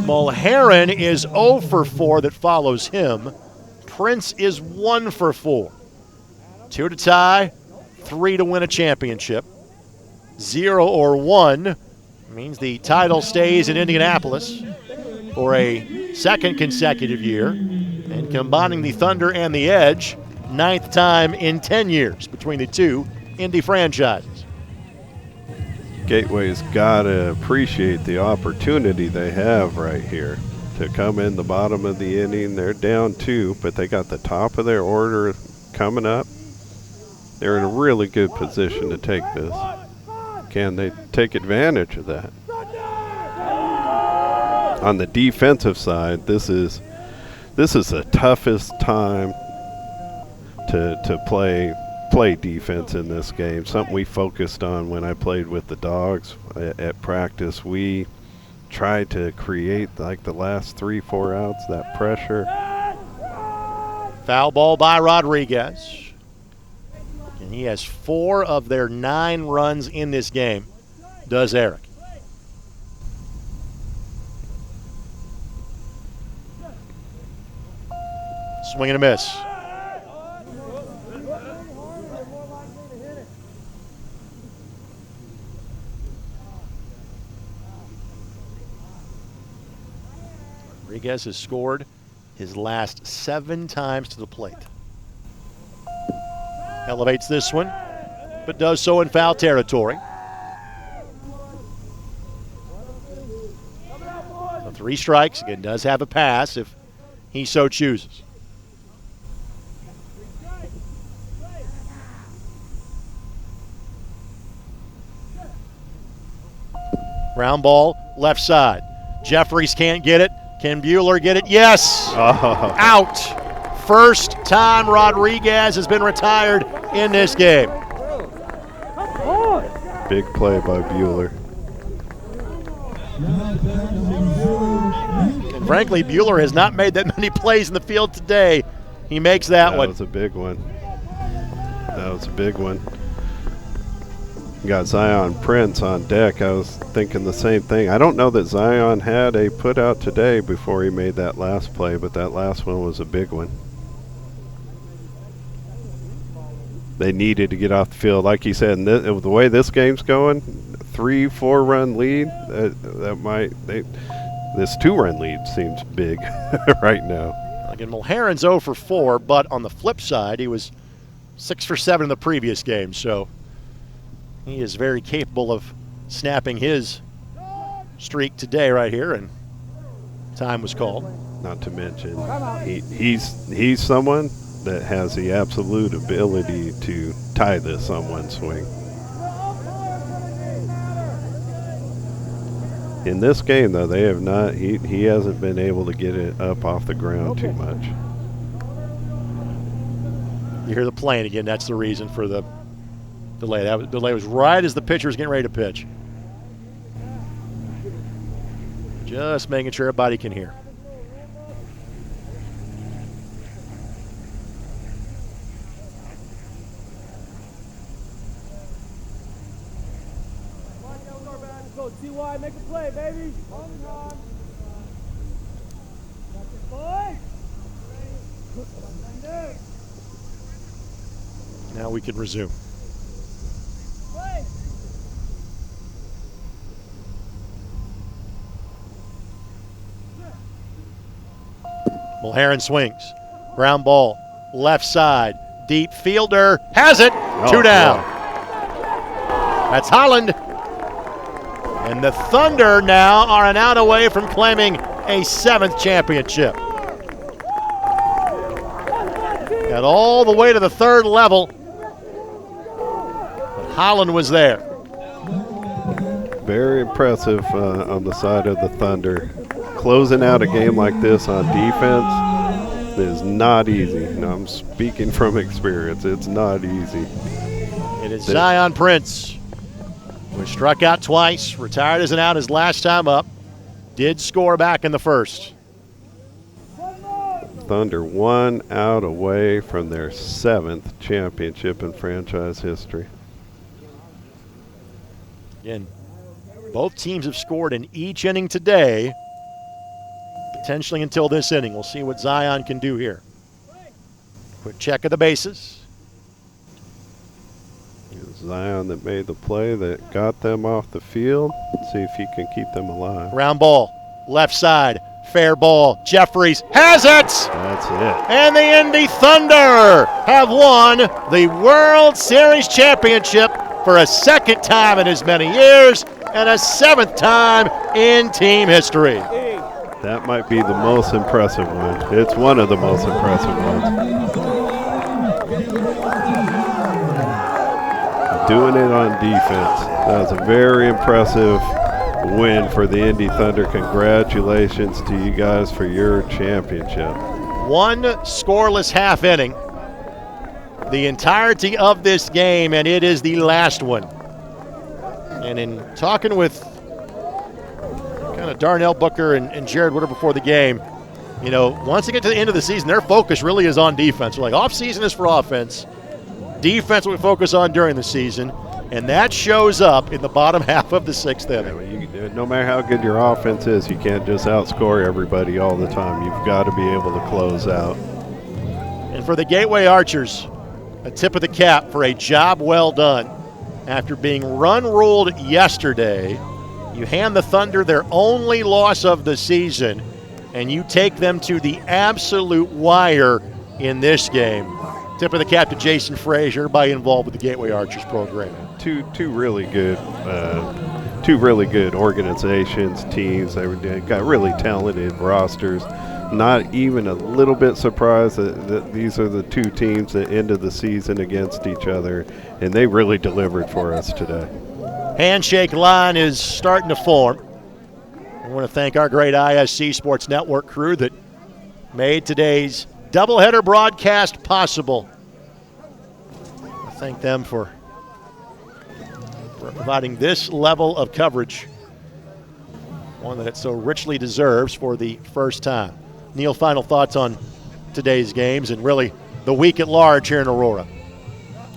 Mulheron is 0 for 4 that follows him. Prince is 1 for 4. 2 to tie, 3 to win a championship. 0 or 1 means the title stays in Indianapolis for a second consecutive year. And combining the Thunder and the Edge, 9th time in 10 years between the two Indy franchises. Gateway's got to appreciate the opportunity they have right here to come in the bottom of the inning. They're down 2, but they got the top of their order coming up. They're in a really good position to take this. Can they take advantage of that? On the defensive side, this is the toughest time to play defense in this game. Something we focused on when I played with the Dogs at practice. We tried to create like the last 3-4 outs, that pressure. Foul ball by Rodriguez. And he has 4 of their 9 runs in this game, does Eric. Swing and a miss. Rodriguez has scored his last 7 times to the plate. Elevates this one, but does so in foul territory. So 3 strikes. Again, does have a pass if he so chooses. Ground ball, left side. Jeffries can't get it. Can Bueller get it? Yes! Oh. Out. First time Rodriguez has been retired in this game. Big play by Bueller. And frankly, Bueller has not made that many plays in the field today. He makes that one. That was a big one. That was a big one. Got Zion Prince on deck. I was thinking the same thing. I don't know that Zion had a put out today before he made that last play, but that last one was a big one. They needed to get off the field. Like he said, the way this game's going, 3-4 run lead, this 2-run lead seems big right now. Again, Mulheron's 0 for 4, but on the flip side, he was 6 for 7 in the previous game, so he is very capable of snapping his streak today right here, and time was called. Not to mention, he's someone that has the absolute ability to tie this on one swing. In this game, though, they have not. He hasn't been able to get it up off the ground too much. You hear the plane again. That's the reason for the delay. That delay was right as the pitcher was getting ready to pitch. Just making sure everybody can hear. T.Y., make a play, baby. Now we can resume. Mulheron swings. Ground ball. Left side. Deep fielder. Has it. Two down. That's Holland. And the Thunder now are an out away from claiming a 7th championship. Got all the way to the 3rd level. But Holland was there. Very impressive on the side of the Thunder. Closing out a game like this on defense is not easy. No, I'm speaking from experience. It's not easy. It is Zion Prince, who struck out twice, retired as an out his last time up, did score back in the 1st. Thunder 1 out away from their 7th championship in franchise history. Again, both teams have scored in each inning today, potentially until this inning. We'll see what Zion can do here. Quick check of the bases. Zion that made the play that got them off the field. Let's see if he can keep them alive. Ground ball, left side, fair ball. Jeffries has it! That's it. And the Indy Thunder have won the World Series championship for a 2nd time in as many years and a 7th time in team history. That might be the most impressive one. It's one of the most impressive ones. Doing it on defense. That was a very impressive win for the Indy Thunder. Congratulations to you guys for your championship. 1 scoreless half inning. The entirety of this game, and it is the last one. And in talking with kind of Darnell Booker and Jared Woodard before the game, you know, once they get to the end of the season, their focus really is on defense. They're like, off-season is for offense. Defense we focus on during the season, and that shows up in the bottom half of the 6th inning. No matter how good your offense is, you can't just outscore everybody all the time. You've got to be able to close out. And for the Gateway Archers, a tip of the cap for a job well done. After being run-ruled yesterday, you hand the Thunder their only loss of the season, and you take them to the absolute wire in this game. Tip of the cap to Jason Frazier, everybody involved with the Gateway Archers program. Two really good organizations, teams. They got really talented rosters. Not even a little bit surprised that these are the 2 teams that ended the season against each other, and they really delivered for us today. Handshake line is starting to form. I want to thank our great ISC Sports Network crew that made today's doubleheader broadcast possible. I thank them for providing this level of coverage, one that it so richly deserves for the first time. Neal, final thoughts on today's games and really the week at large here in Aurora.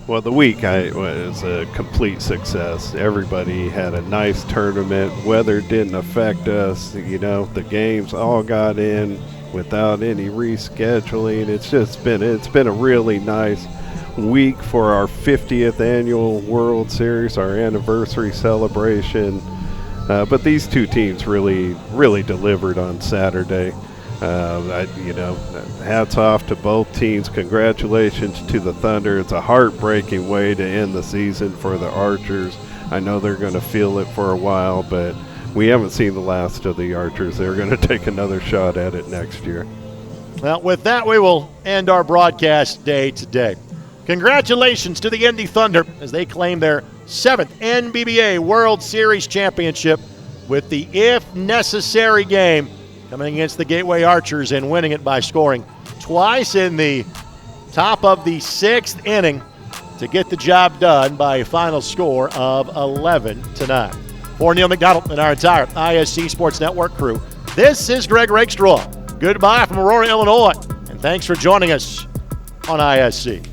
Well, the week was a complete success. Everybody had a nice tournament. Weather didn't affect us. You know, the games all got in without any rescheduling. It's been a really nice week for our 50th annual World Series, our anniversary celebration. But these 2 teams really delivered on Saturday. Hats off to both teams. Congratulations to the Thunder. It's a heartbreaking way to end the season for the Archers. I know they're going to feel it for a while, but we haven't seen the last of the Archers. They're going to take another shot at it next year. Well, with that, we will end our broadcast day today. Congratulations to the Indy Thunder as they claim their 7th NBBA World Series championship with the if necessary game coming against the Gateway Archers and winning it by scoring twice in the top of the 6th inning to get the job done by a final score of 11-9. For Neal McDonald and our entire ISC Sports Network crew, this is Greg Rakestraw. Goodbye from Aurora, Illinois, and thanks for joining us on ISC.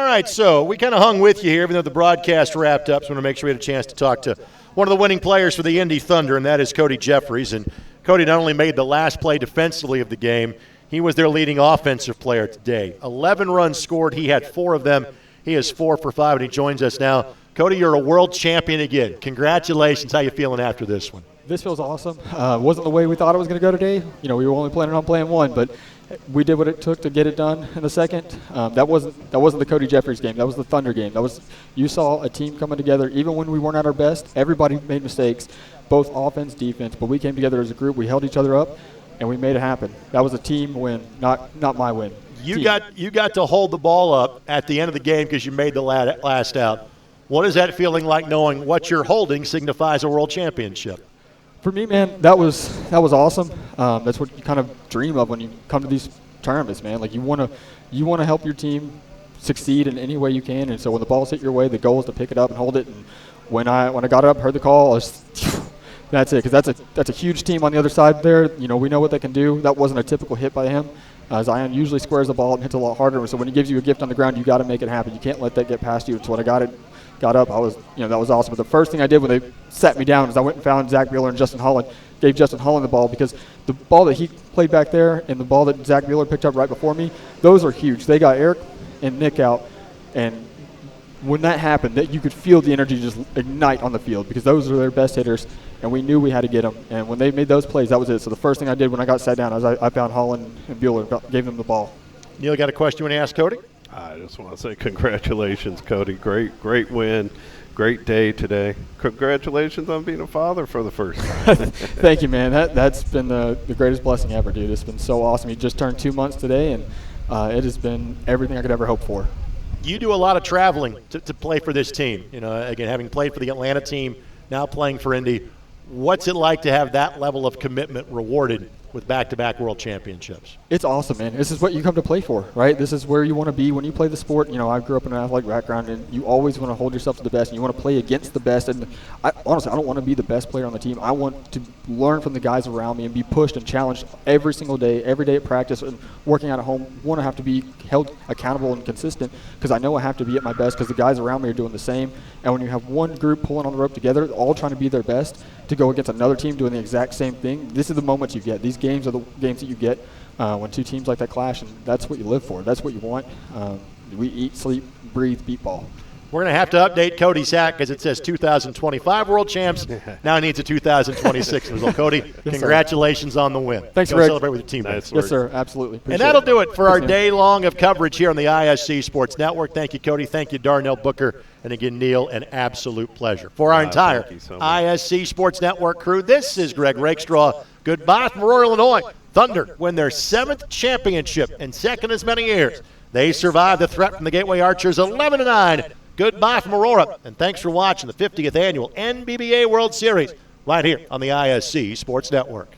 right, so we kind of hung with you here, even though the broadcast wrapped up. So I want to make sure we had a chance to talk to one of the winning players for the Indy Thunder, and that is Cody Jeffries. And Cody not only made the last play defensively of the game, he was their leading offensive player today. 11 runs scored. He had 4 of them. He is 4 for 5, and he joins us now. Cody, you're a world champion again. Congratulations. How you feeling after this one? This feels awesome. Wasn't the way we thought it was going to go today. You know, we were only planning on playing one, but we did what it took to get it done in the second. That wasn't the Cody Jeffries game. That was the Thunder game. You saw a team coming together. Even when we weren't at our best, everybody made mistakes, both offense, defense. But we came together as a group. We held each other up, and we made it happen. That was a team win, not my win. You got to hold the ball up at the end of the game because you made the last out. What is that feeling like, knowing what you're holding signifies a world championship? For me, man, that was awesome. That's what you kind of dream of when you come to these tournaments, man. Like you want to help your team succeed in any way you can. And so when the ball's hit your way, the goal is to pick it up and hold it. And when I got up, heard the call, that's it, because that's a huge team on the other side there. You know, we know what they can do. That wasn't a typical hit by him. Zion usually squares the ball and hits a lot harder. So when he gives you a gift on the ground, you got to make it happen. You can't let that get past you. So when I got up, that was awesome. But the first thing I did when they sat me down is I went and found Zach Buehler and Justin Holland, gave Justin Holland the ball, because the ball that he played back there and the ball that Zach Buehler picked up right before me, those are huge. They got Eric and Nick out, and when that happened, that you could feel the energy just ignite on the field, because those are their best hitters, and we knew we had to get them. And when they made those plays, that was it. So the first thing I did when I got sat down is I found Holland and Buehler, gave them the ball. Neal, got a question you want to ask Cody? I just want to say congratulations, Cody. Great win. Great day today. Congratulations on being a father for the first time. Thank you, man. That's been the greatest blessing ever, dude. It's been so awesome. He just turned 2 months today, and it has been everything I could ever hope for. You do a lot of traveling to play for this team. You know, again, having played for the Atlanta team, now playing for Indy. What's it like to have that level of commitment rewarded with back-to-back world championships? It's awesome, man. This is what you come to play for, right? This is where you want to be when you play the sport. You know, I grew up in an athletic background, and you always want to hold yourself to the best, and you want to play against the best. And honestly, I don't want to be the best player on the team. I want to learn from the guys around me and be pushed and challenged every single day, every day at practice, and working out at home. I want to have to be held accountable and consistent, because I know I have to be at my best, because the guys around me are doing the same. And when you have one group pulling on the rope together, all trying to be their best to go against another team doing the exact same thing, this is the moments you get. These games are the games that you get when two teams like that clash, and that's what you live for. That's what you want. We eat, sleep, breathe, beat ball. We're going to have to update Cody's hat, because it says 2025 world champs. Now he needs a 2026 result. Cody, congratulations on the win. Thanks, Go celebrate with your teammates. Yes, sir. Absolutely. Appreciate and that'll it. do it for our day long of coverage here on the ISC Sports Network. Thank you, Cody. Thank you, Darnell Booker. And again, Neal, an absolute pleasure. For our entire ISC Sports Network crew, this is Greg Rakestraw. Goodbye from Aurora, Illinois. Thunder win their 7th championship in second as many years. They survived the threat from the Gateway Archers 11-9. Goodbye from Aurora, and thanks for watching the 50th Annual NBBA World Series right here on the ISC Sports Network.